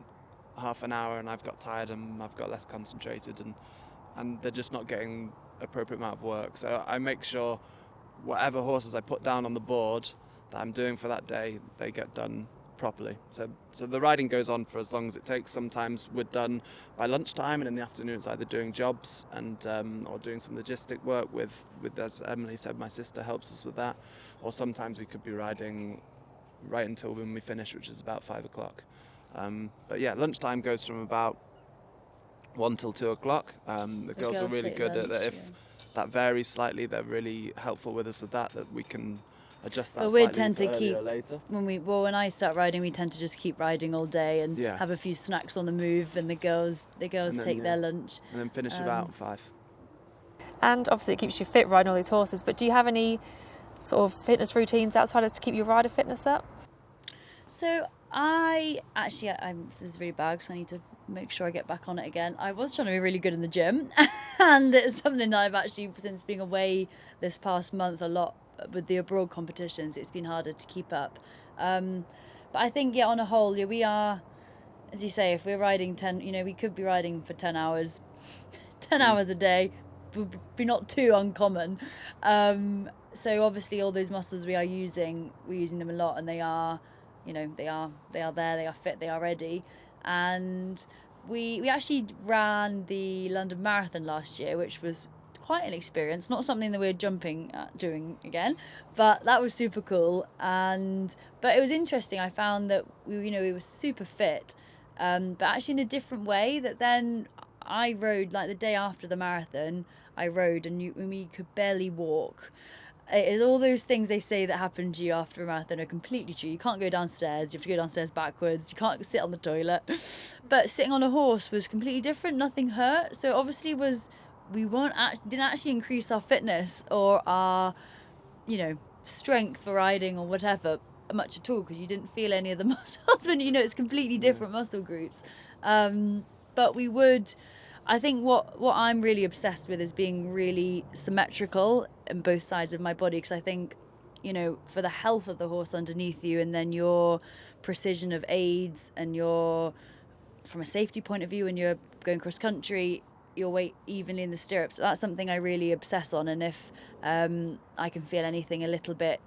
half an hour, and I've got tired and I've got less concentrated, and they're just not getting appropriate amount of work. So I make sure whatever horses I put down on the board that I'm doing for that day, they get done properly. So the riding goes on for as long as it takes. Sometimes we're done by lunchtime, and in the afternoon it's either doing jobs and or doing some logistic work with, as Emily said, my sister helps us with that. Or sometimes we could be riding right until when we finish, which is about 5 o'clock. But yeah, lunchtime goes from about 1 till 2 o'clock. The girls are really good at that. If that varies slightly, they're really helpful with us with that we can adjust that slightly. We tend to keep or later. when I start riding, we tend to just keep riding all day and have a few snacks on the move, and the girls take their lunch and then finish about 5. And obviously it keeps you fit riding all these horses, but do you have any sort of fitness routines outside of to keep your rider fitness up? So this is really bad because I need to make sure I get back on it again. I was trying to be really good in the gym, and it's something that I've actually, since being away this past month a lot with the abroad competitions, it's been harder to keep up. But I think, on a whole, we are, as you say, if we're riding 10, we could be riding for 10 hours, 10 hours a day, would be not too uncommon. So obviously all those muscles we're using them a lot, and they are there, they are fit, they are ready. And we actually ran the London Marathon last year, which was quite an experience, not something that we're jumping at doing again, but that was super cool. But it was interesting. I found that we were super fit, but actually in a different way. That then I rode, like the day after the marathon, I rode and we could barely walk. it is all those things they say that happen to you after a marathon are completely true. You can't go downstairs. You have to go downstairs backwards. You can't sit on the toilet. But sitting on a horse was completely different. Nothing hurt. So obviously we didn't actually increase our fitness or our, strength for riding or whatever much at all, because you didn't feel any of the muscles when it's completely different muscle groups. But we would. I think what I'm really obsessed with is being really symmetrical in both sides of my body, because I think, for the health of the horse underneath you, and then your precision of aids, and from a safety point of view, when you're going cross country, your weight evenly in the stirrups. That's something I really obsess on. And if I can feel anything a little bit,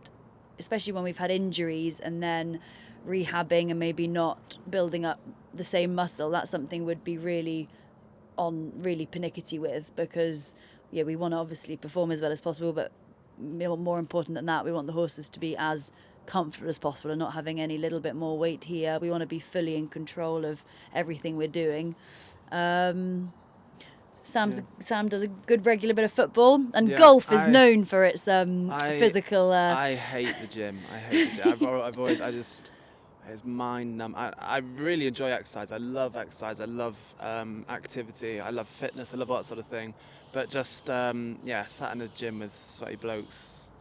especially when we've had injuries and then rehabbing and maybe not building up the same muscle, that's something would be really pernickety with, because we want to obviously perform as well as possible, but more important than that, we want the horses to be as comfortable as possible and not having any little bit more weight here. We want to be fully in control of everything we're doing. Sam does a good regular bit of football, and golf is known for its physical. I hate the gym. It's mind numb. I really enjoy exercise. I love exercise. I love activity. I love fitness. I love all that sort of thing. But just sat in a gym with sweaty blokes,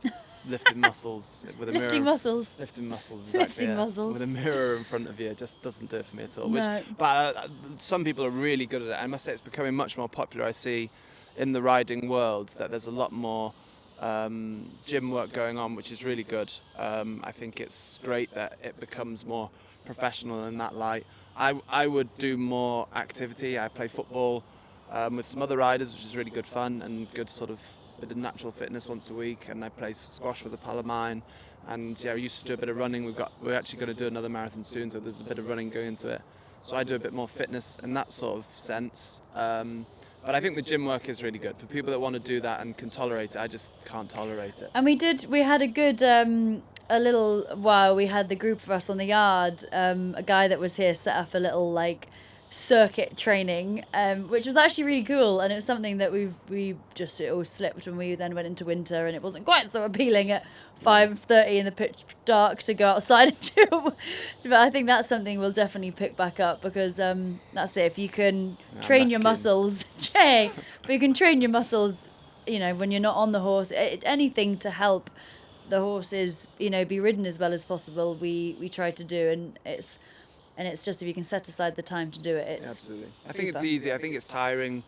lifting muscles with a mirror. Lifting muscles, exactly. Muscles. With a mirror in front of you, just doesn't do it for me at all. No. But some people are really good at it. I must say it's becoming much more popular. I see in the riding world that there's a lot more gym work going on, which is really good. I think it's great that it becomes more professional in that light. I would do more activity. I play football with some other riders, which is really good fun and good sort of bit of natural fitness once a week. And I play squash with a pal of mine, and I used to do a bit of running. We're actually going to do another marathon soon, so there's a bit of running going into it. So I do a bit more fitness in that sort of sense. But I think the gym work is really good for people that want to do that and can tolerate it. I just can't tolerate it. And we had a good, a little while, we had the group of us on the yard, a guy that was here set up a little circuit training, which was actually really cool, and it was something that it all slipped when we then went into winter, and it wasn't quite so appealing at 5:30 in the pitch dark to go outside and do. But I think that's something we'll definitely pick back up, because that's it. If you can train your muscles, but you can train your muscles, when you're not on the horse, anything to help the horses, be ridden as well as possible, we try to do, and it's just, if you can set aside the time to do it, it's absolutely. I think it's easy. I think it's tiring,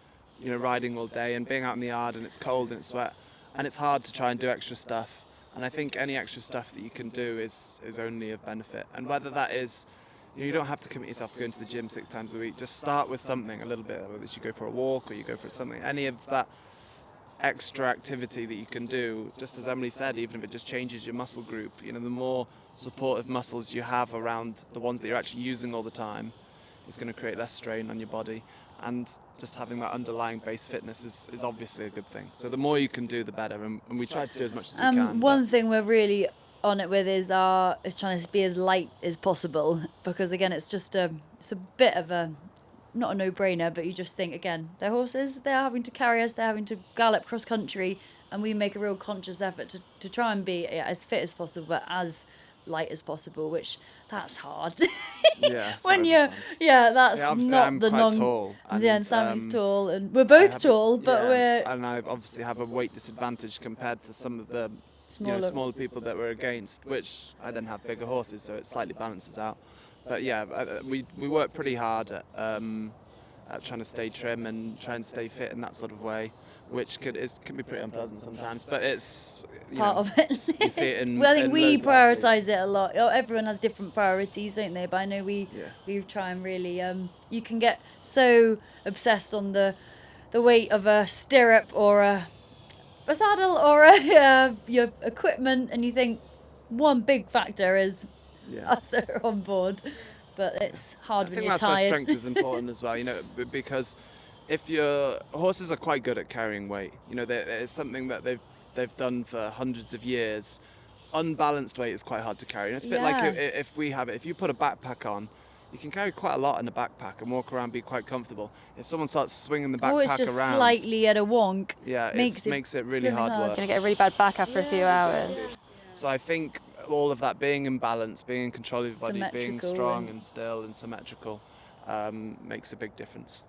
riding all day and being out in the yard, and it's cold and it's wet, and it's hard to try and do extra stuff. And I think any extra stuff that you can do is only of benefit. And whether that is, you don't have to commit yourself to going to the gym 6 times a week. Just start with something a little bit, whether you go for a walk or you go for something. Any of that extra activity that you can do, just as Emily said, even if it just changes your muscle group, the more supportive muscles you have around the ones that you're actually using all the time, is going to create less strain on your body. And just having that underlying base fitness is obviously a good thing. So the more you can do, the better. And we try to do as much as we can. One thing we're really on it with is trying to be as light as possible, because again, it's a bit of a, not a no-brainer, but you just think, again, they're horses, they're having to carry us, they're having to gallop cross country, and we make a real conscious effort to try and be as fit as possible, but as light as possible, which that's hard. That's not the I'm tall. And Sammy's tall, and we're both tall, but and I obviously have a weight disadvantage compared to some of the smaller people that we're against, which I then have bigger horses, so it slightly balances out. But we work pretty hard at trying to stay trim and try and stay fit in that sort of way, which can be pretty unpleasant sometimes, but it's part of it. You see it in. Well, I think we prioritise it a lot. Everyone has different priorities, don't they? But I know we try and really. You can get so obsessed on the weight of a stirrup or a saddle or your equipment, and you think one big factor is us that are on board. But it's hard when you're tired. I think that's where strength is important as well, because if your horses are quite good at carrying weight, it's something that they've done for hundreds of years. Unbalanced weight is quite hard to carry. And it's a bit like if you put a backpack on, you can carry quite a lot in a backpack and walk around, be quite comfortable. If someone starts swinging the backpack Or it's just around, slightly at a wonk. yeah, it makes it really blooming hard hard. work. Gonna get a really bad back after a few hours. Exactly. So I think all of that, being in balance, being in control of your body, being Symmetrical strong and- and still and symmetrical, makes a big difference.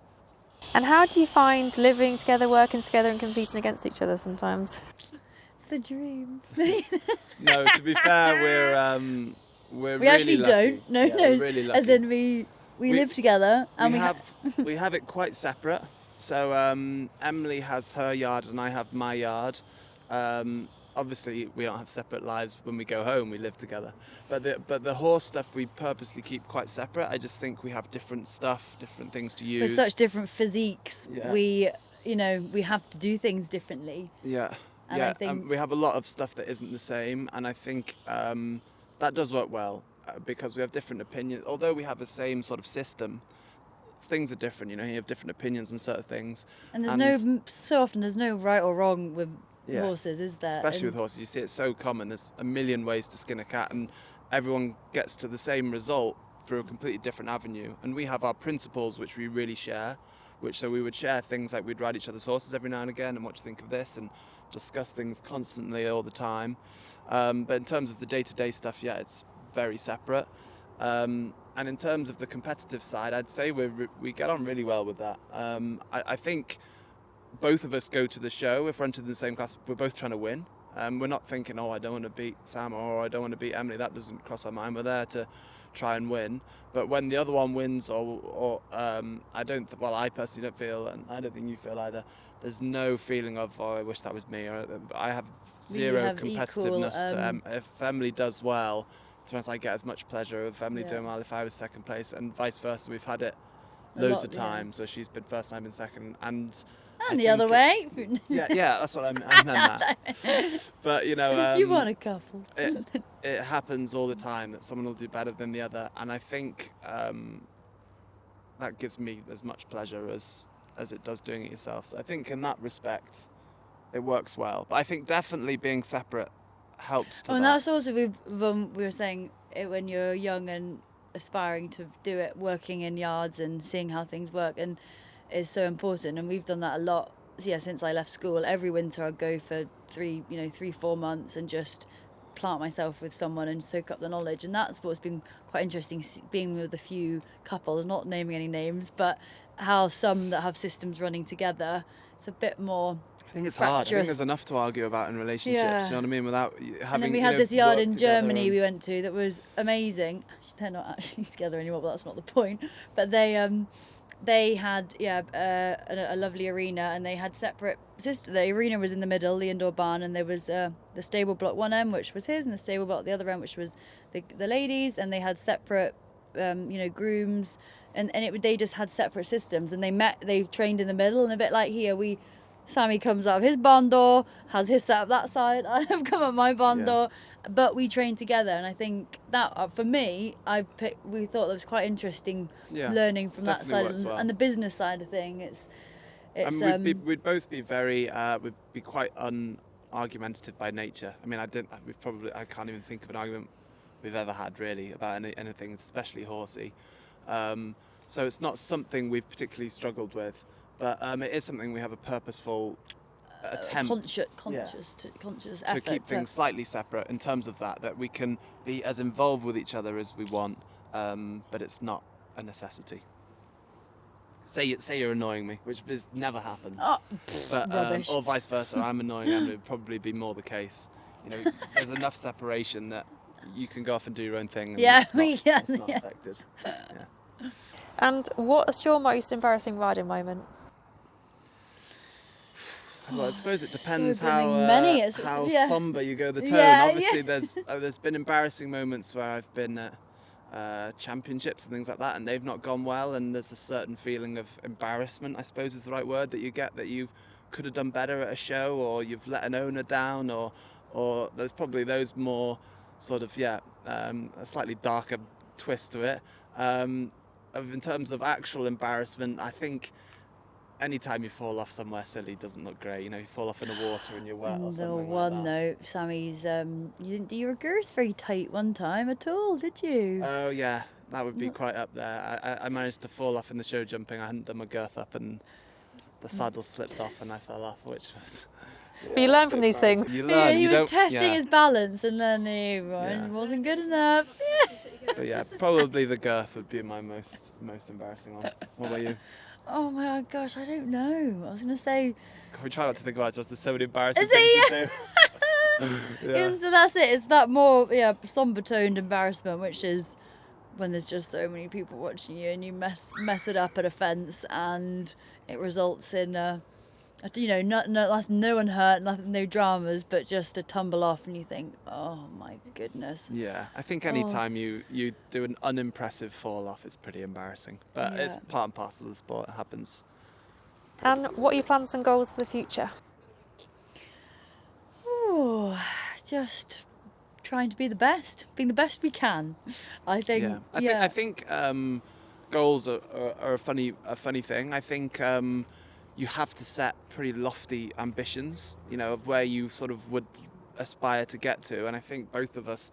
And how do you find living together, working together, and competing against each other sometimes? It's the dream. No, to be fair, we're We really actually lucky. don't. No, Yeah, no. we're really lucky. As in we live together and we have it quite separate. So Emily has her yard and I have my yard. Obviously, we don't have separate lives when we go home. We live together. But the horse stuff we purposely keep quite separate. I just think we have different stuff, different things to use. we're such different physiques. Yeah. We have to do things differently. Yeah, And yeah. I think- we have a lot of stuff that isn't the same, and I think that does work well because we have different opinions. Although we have the same sort of system, things are different. You know, you have different opinions on certain things. And so often there's no right or wrong with Yeah. horses, is there? Especially with And- horses, you see it so common. There's a million ways to skin a cat, and everyone gets to the same result through a completely different avenue. And we have our principles, which we really share. So we would share things like we'd ride each other's horses every now and again, and what do you think of this, and discuss things constantly all the time. But in terms of the day-to-day stuff, yeah, it's very separate. And in terms of the competitive side, I'd say we get on really well with that. I think both of us go to the show, if we're entered in the same class, we're both trying to win. We're not thinking, oh, I don't want to beat Sam or I don't want to beat Emily. That doesn't cross our mind. We're there to try and win. But when the other one wins, or I personally don't feel, and I don't think you feel either, there's no feeling of, oh, I wish that was me, or I have zero have competitiveness equal, to if Emily does well, to be honest, I get as much pleasure of Emily Yeah. doing well if I was second place, and vice versa. We've had it A loads lot, of yeah. times where she's been first, I've been second, and And I the other think way. yeah, that's what I meant that. But you know, You want a couple. it happens all the time that someone will do better than the other, and I think that gives me as much pleasure as it does doing it yourself. So I think in that respect, it works well. But I think definitely being separate helps to And that. that's also we were saying when you're young and aspiring to do it, working in yards and seeing how things work, and is so important. And we've done that a lot. Yeah, since I left school, every winter I'd go for 3-4 months and just plant myself with someone and soak up the knowledge. And that's what's been quite interesting, being with a few couples, not naming any names, but how some that have systems running together, it's a bit more. I think it's hard. I think fractious. there's enough to argue about in relationships. Yeah. You know what I mean? Without having. And then we had this yard in Germany And, we went to that was amazing. They're not actually together anymore, but that's not the point. But they had a lovely arena, and they had separate the arena was in the middle, the indoor barn, and there was the stable block one end, which was his, and the stable block the other end, which was the ladies, and they had separate grooms, and they just had separate systems, and they trained in the middle, and a bit like here Sammy comes out of his barn door, has his set up that side, I have come up my barn door, but we train together. And I think that for me, we thought that was quite interesting, learning from that definitely side works well. and the business side of thing. It's we'd both be very we'd be quite unargumentative by nature. I mean, I can't even think of an argument we've ever had really about anything, especially horsey. So it's not something we've particularly struggled with, but it is something we have a purposeful attempt conscious to effort keep things slightly separate in terms of that we can be as involved with each other as we want, but it's not a necessity. Say you're annoying me, which never happens. But rubbish. or vice versa, I'm annoying Emily would probably be more the case. You know, there's enough separation that you can go off and do your own thing. And it's not affected. Yeah. And what's your most embarrassing riding moment? Well, I suppose it depends So how many. how Yeah. somber you go the tone. Yeah, Obviously, there's been embarrassing moments where I've been at championships and things like that, and they've not gone well, and there's a certain feeling of embarrassment, I suppose is the right word, that you get, that you could have done better at a show, or you've let an owner down, or there's probably those more sort of a slightly darker twist to it. In terms of actual embarrassment, I think anytime you fall off somewhere silly doesn't look great. You know, you fall off in the water and you're wet or The something one like that. though, Sammy's, you didn't do your girth very tight one time at all, did you? Oh yeah, that would be quite up there. I managed to fall off in the show jumping. I hadn't done my girth up and the saddle slipped off and I fell off, which was... But you learn from these things. You Yeah, learn. he you was don't- testing yeah. his balance and then he Yeah. wasn't good enough. But yeah, probably the girth would be my most embarrassing one. What about you? Oh my gosh, I don't know. I was going to say, We try not to think about it, there's so many embarrassing Is things it? to do. Yeah. that's it. It's that more somber toned embarrassment, which is when there's just so many people watching you and you mess it up at a fence and it results in no one hurt, nothing, no dramas, but just a tumble off and you think, oh my goodness. Yeah, I think any time you do an unimpressive fall off, it's pretty embarrassing. But it's Yeah. part and parcel of the sport. It happens. And what are your plans and goals for the future? Oh, just trying to be the best, being the best we can. I think. Yeah, I think goals are a funny thing. I think you have to set pretty lofty ambitions, you know, of where you sort of would aspire to get to. And I think both of us,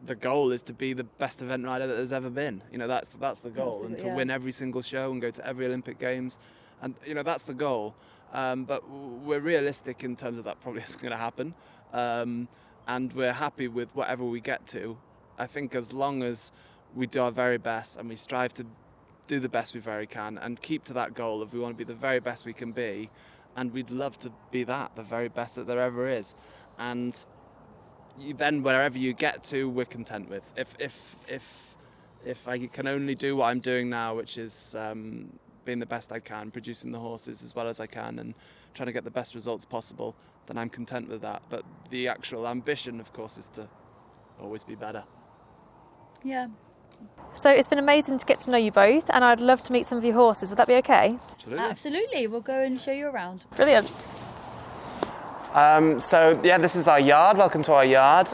the goal is to be the best event rider that there's ever been. You know, that's the goal, and to win every single show and go to every Olympic Games, and you know that's the goal. But we're realistic in terms of that probably isn't going to happen, and we're happy with whatever we get to. I think as long as we do our very best and we strive to do the best we very can and keep to that goal of we want to be the very best we can be, and we'd love to be the very best that there ever is, and then wherever you get to, we're content with. If I can only do what I'm doing now, which is being the best I can, producing the horses as well as I can, and trying to get the best results possible, then I'm content with that. But the actual ambition, of course, is to always be better. Yeah. So it's been amazing to get to know you both, and I'd love to meet some of your horses. Would that be okay? Absolutely. Absolutely. We'll go and show you around. Brilliant. So yeah, this is our yard. Welcome to our yard.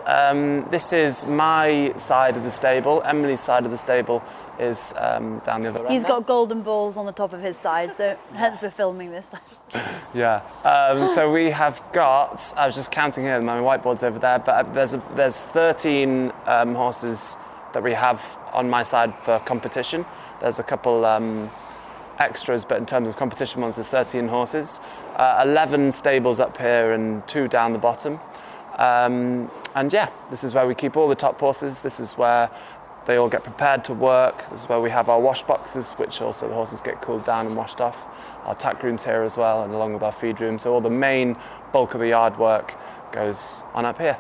This is my side of the stable. Emily's side of the stable is down the other end. He's got golden balls on the top of his side, so hence we're filming this. Yeah. So we have got. I was just counting here. My whiteboard's over there, but there's 13 horses that we have on my side for competition. There's a couple extras, but in terms of competition ones, there's 13 horses, 11 stables up here and 2 down the bottom. And yeah, this is where we keep all the top horses. This is where they all get prepared to work. This is where we have our wash boxes, which also the horses get cooled down and washed off. Our tack rooms here as well, and along with our feed room. So all the main bulk of the yard work goes on up here.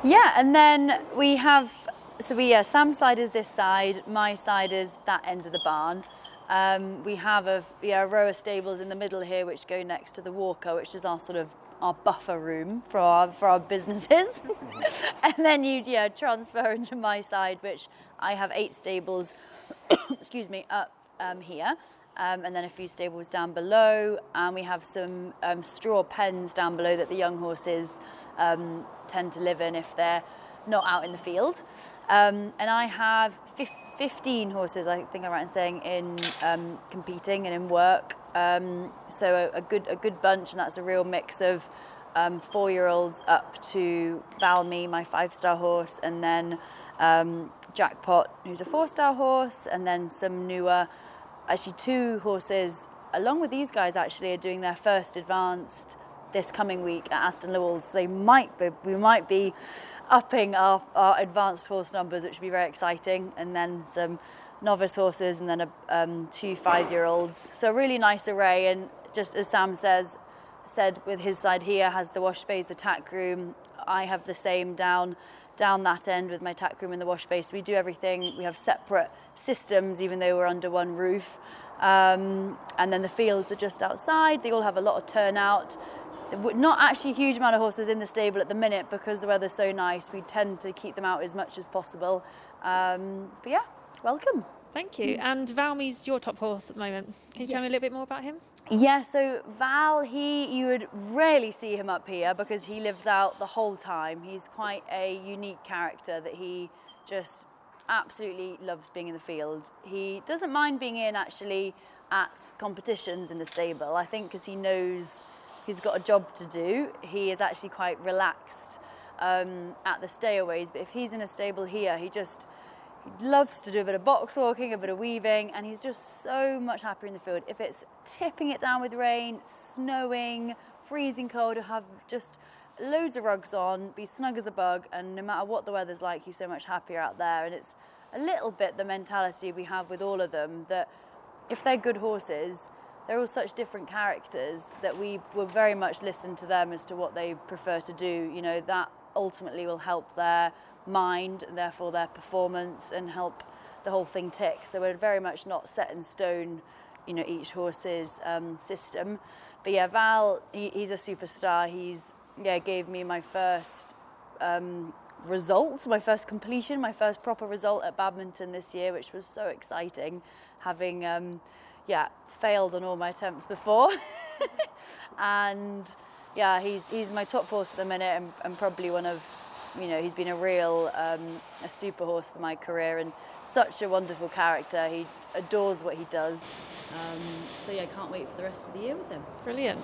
Yeah, and then we have, Sam's side is this side, my side is that end of the barn. We have a row of stables in the middle here which go next to the walker, which is our buffer room for our businesses. And then you transfer into my side, which I have 8 stables excuse me, up here. And then a few stables down below, and we have some straw pens down below that the young horses tend to live in if they're not out in the field. And I have 15 horses, I think I'm right in saying, in competing and in work. So a good bunch, and that's a real mix of 4-year-olds up to Valmy, my 5-star horse, and then Jackpot, who's a 4-star horse, and then some newer, actually 2 horses, along with these guys actually, are doing their first advanced this coming week at Aston Lewells. So we might be upping our advanced horse numbers, which would be very exciting, and then some novice horses, and then 2 5-year-olds. So a really nice array, and just as Sam said with his side here, has the wash bays, the tack room. I have the same down that end with my tack room and the wash bay. So we do everything. We have separate systems, even though we're under one roof. And then the fields are just outside. They all have a lot of turnout. Not actually a huge amount of horses in the stable at the minute because the weather's so nice. We tend to keep them out as much as possible. But yeah, welcome. Thank you. And Valmy's your top horse at the moment. Can you tell me a little bit more about him? Yeah, so Val, you would rarely see him up here because he lives out the whole time. He's quite a unique character that he just absolutely loves being in the field. He doesn't mind being in actually at competitions in the stable. I think because he knows he's got a job to do, he is actually quite relaxed at the stayaways. But if he's in a stable here, he loves to do a bit of box walking, a bit of weaving, and he's just so much happier in the field. If it's tipping it down with rain, snowing, freezing cold, he'll have just loads of rugs on, be snug as a bug, and no matter what the weather's like, he's so much happier out there. And it's a little bit the mentality we have with all of them, that if they're good horses, they're all such different characters that we will very much listen to them as to what they prefer to do. You know, that ultimately will help their mind and therefore their performance and help the whole thing tick. So we're very much not set in stone, you know, each horse's system. But yeah, Val, he's a superstar. He's gave me my first result, my first completion, my first proper result at badminton this year, which was so exciting, having failed on all my attempts before. And yeah, he's my top horse at the minute, and probably one of, you know, he's been a real a super horse for my career, and such a wonderful character. He adores what he does. So yeah, I can't wait for the rest of the year with him. Brilliant.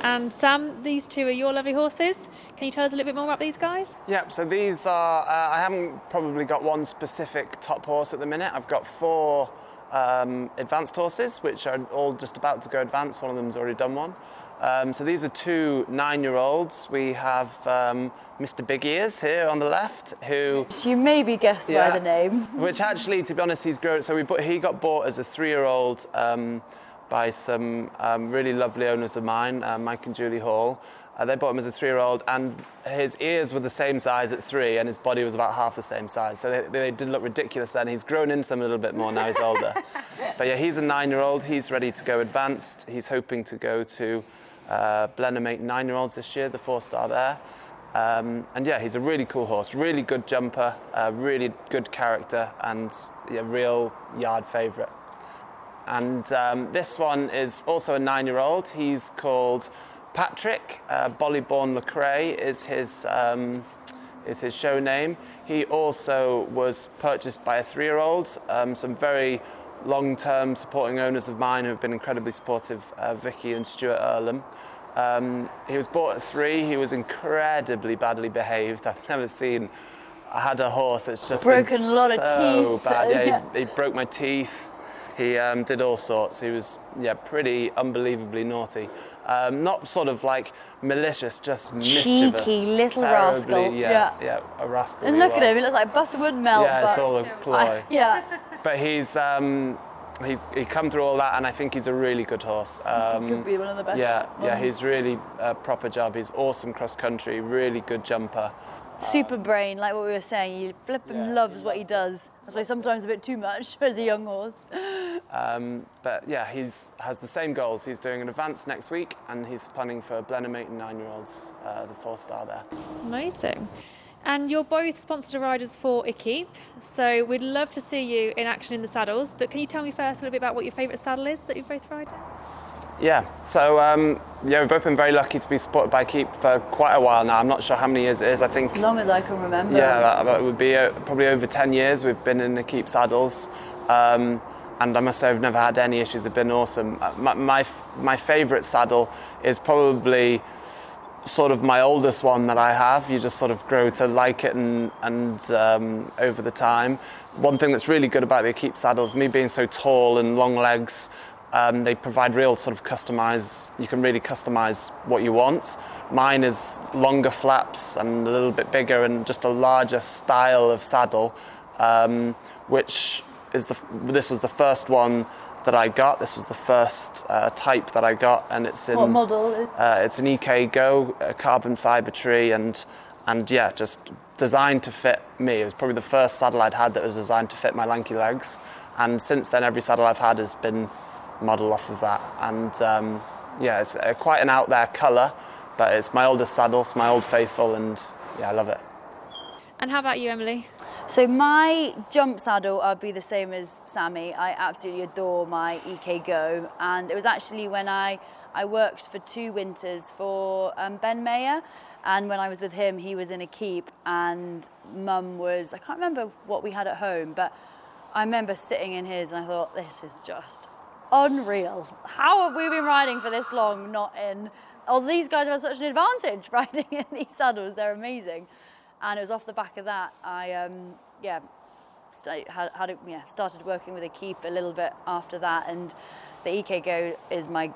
And Sam, these two are your lovely horses. Can you tell us a little bit more about these guys? Yep, so these are, I haven't probably got one specific top horse at the minute. I've got 4 advanced horses, which are all just about to go advanced. One of them's already done one. So these are 2 9-year-olds. We have Mr. Big Ears here on the left, who... You maybe guessed by the name. Which actually, to be honest, he's grown. So he got bought as a 3-year-old by some really lovely owners of mine, Mike and Julie Hall. They bought him as a 3-year-old, and his ears were the same size at 3, and his body was about half the same size. So they did look ridiculous then. He's grown into them a little bit more now he's older. But yeah, he's a 9-year-old. He's ready to go advanced. He's hoping to go to Blenheim 8 9-year-olds this year, the 4-star there. And yeah, he's a really cool horse, really good jumper, really good character, and yeah, real yard favourite. And this one is also a 9-year-old. He's called Patrick. Bollyborn Lecrae is his show name. He also was purchased by a 3-year-old. Some very long-term supporting owners of mine who have been incredibly supportive, Vicky and Stuart Earlham. He was bought at 3. He was incredibly badly behaved. I've never had a horse that's just broken been a lot so of teeth. bad. Yeah, he broke my teeth. He did all sorts. He was pretty unbelievably naughty. Not sort of like malicious, just mischievous. Cheeky little terribly, rascal. Yeah, a rascal. And look at him, he looks like butter would melt. Yeah, it's all a ploy. Yeah. But he's come through all that, and I think he's a really good horse. He could be one of the best. Yeah, he's really a proper job. He's awesome cross country, really good jumper. Super brain, like what we were saying. He flipping loves what he does. That's why sometimes a bit too much as a young horse. But yeah, has the same goals. He's doing an advance next week, and he's planning for Blenheim 8 and 9-year-olds, the 4-star there. Amazing. And you're both sponsored riders for Equipe, so we'd love to see you in action in the saddles. But can you tell me first a little bit about what your favourite saddle is that you both ride in? Yeah, so we've both been very lucky to be supported by Equipe for quite a while now. I'm not sure how many years it is. I think as long as I can remember. Yeah, it would be probably over 10 years we've been in Equipe saddles. And I must say I've never had any issues. They've been awesome. My favourite saddle is probably sort of my oldest one that I have. You just sort of grow to like it and over the time. One thing that's really good about the Equipe saddles, me being so tall and long legs, they provide real sort of you can really customize what you want. Mine is longer flaps and a little bit bigger and just a larger style of saddle, which is this was the first one that I got. This was the first type that I got, and it's in... What model is it? It's an EK Go, a carbon fibre tree, and yeah, just designed to fit me. It was probably the first saddle I'd had that was designed to fit my lanky legs, and since then every saddle I've had has been model off of that. And yeah, it's quite an out there colour, but it's my oldest saddle, it's my old faithful, and yeah, I love it. And how about you, Emily? So my jump saddle, I'll be the same as Sammy. I absolutely adore my EK Go, and it was actually when I worked for 2 winters for Ben Mayer, and when I was with him, he was in Equipe, and Mum was, I can't remember what we had at home, but I remember sitting in his and I thought, this is just unreal. How have we been riding for this long, not in... Oh, these guys have such an advantage riding in these saddles. They're amazing. And it was off the back of that, I, started working with Equipe a little bit after that, and the EK Go is my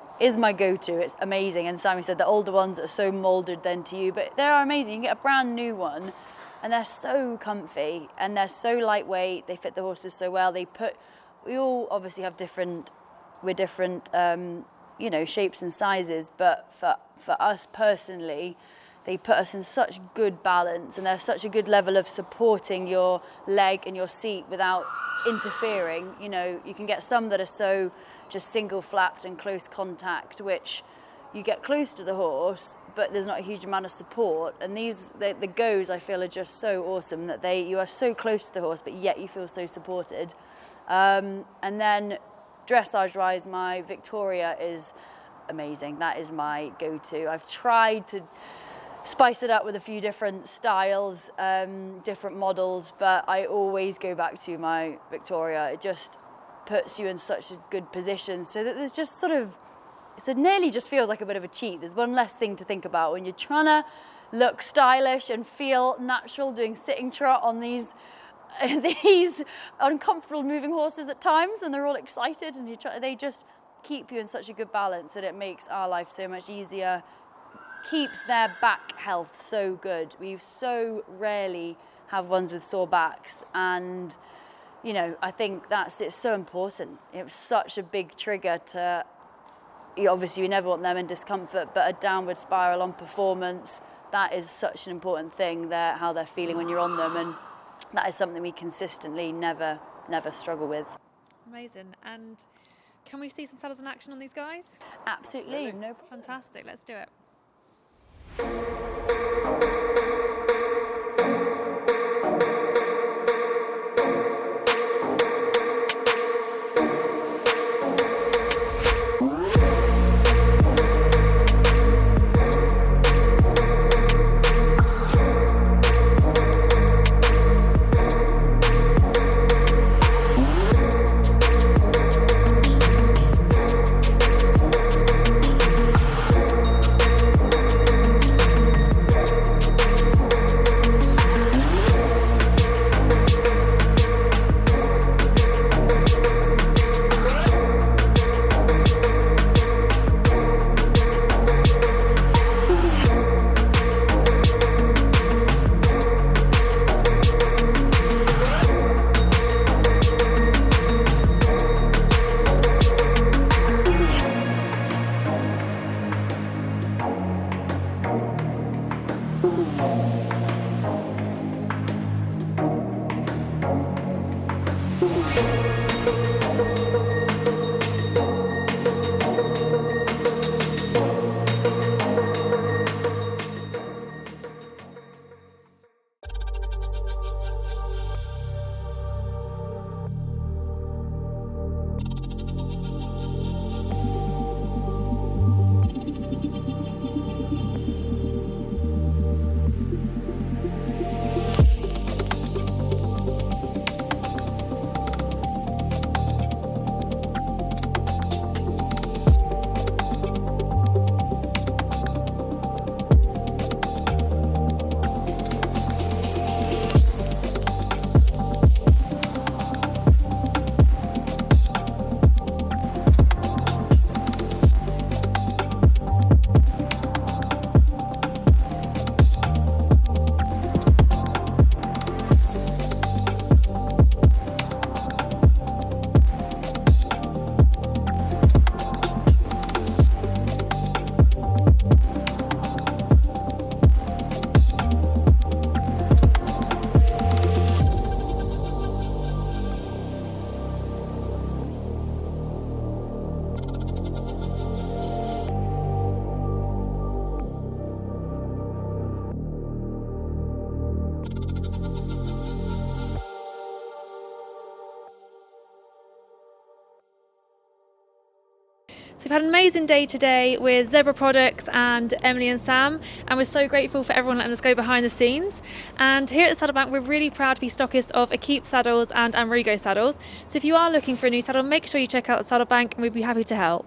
go-to. It's amazing. And Sammy said the older ones are so molded then to you, but they are amazing. You can get a brand new one, and they're so comfy, and they're so lightweight. They fit the horses so well. We all obviously have different shapes and sizes, but for us personally, they put us in such good balance, and there's such a good level of supporting your leg and your seat without interfering. You know, you can get some that are so just single flapped and close contact, which you get close to the horse, but there's not a huge amount of support. And the Goes, I feel, are just so awesome that you are so close to the horse, but yet you feel so supported. And then dressage-wise, my Victoria is amazing. That is my go-to. I've tried to spice it up with a few different styles, different models, but I always go back to my Victoria. It just puts you in such a good position so that there's just it nearly just feels like a bit of a cheat. There's one less thing to think about when you're trying to look stylish and feel natural doing sitting trot on these uncomfortable moving horses at times when they're all excited, and they just keep you in such a good balance, and it makes our life so much easier. Keeps their back health so good. We so rarely have ones with sore backs, and I think it's so important. It was such a big trigger to, obviously you never want them in discomfort, but a downward spiral on performance, that is such an important thing, how they're feeling when you're on them, and that is something we consistently never struggle with. Amazing. And can we see some saddles in action on these guys? Absolutely. No problem. Fantastic, let's do it. So we've had an amazing day today with Zebra Products and Emily and Sam, and we're so grateful for everyone letting us go behind the scenes. And here at the Saddle Bank, we're really proud to be stockists of Equipe saddles and Amerigo saddles. So if you are looking for a new saddle, make sure you check out the Saddle Bank and we'd be happy to help.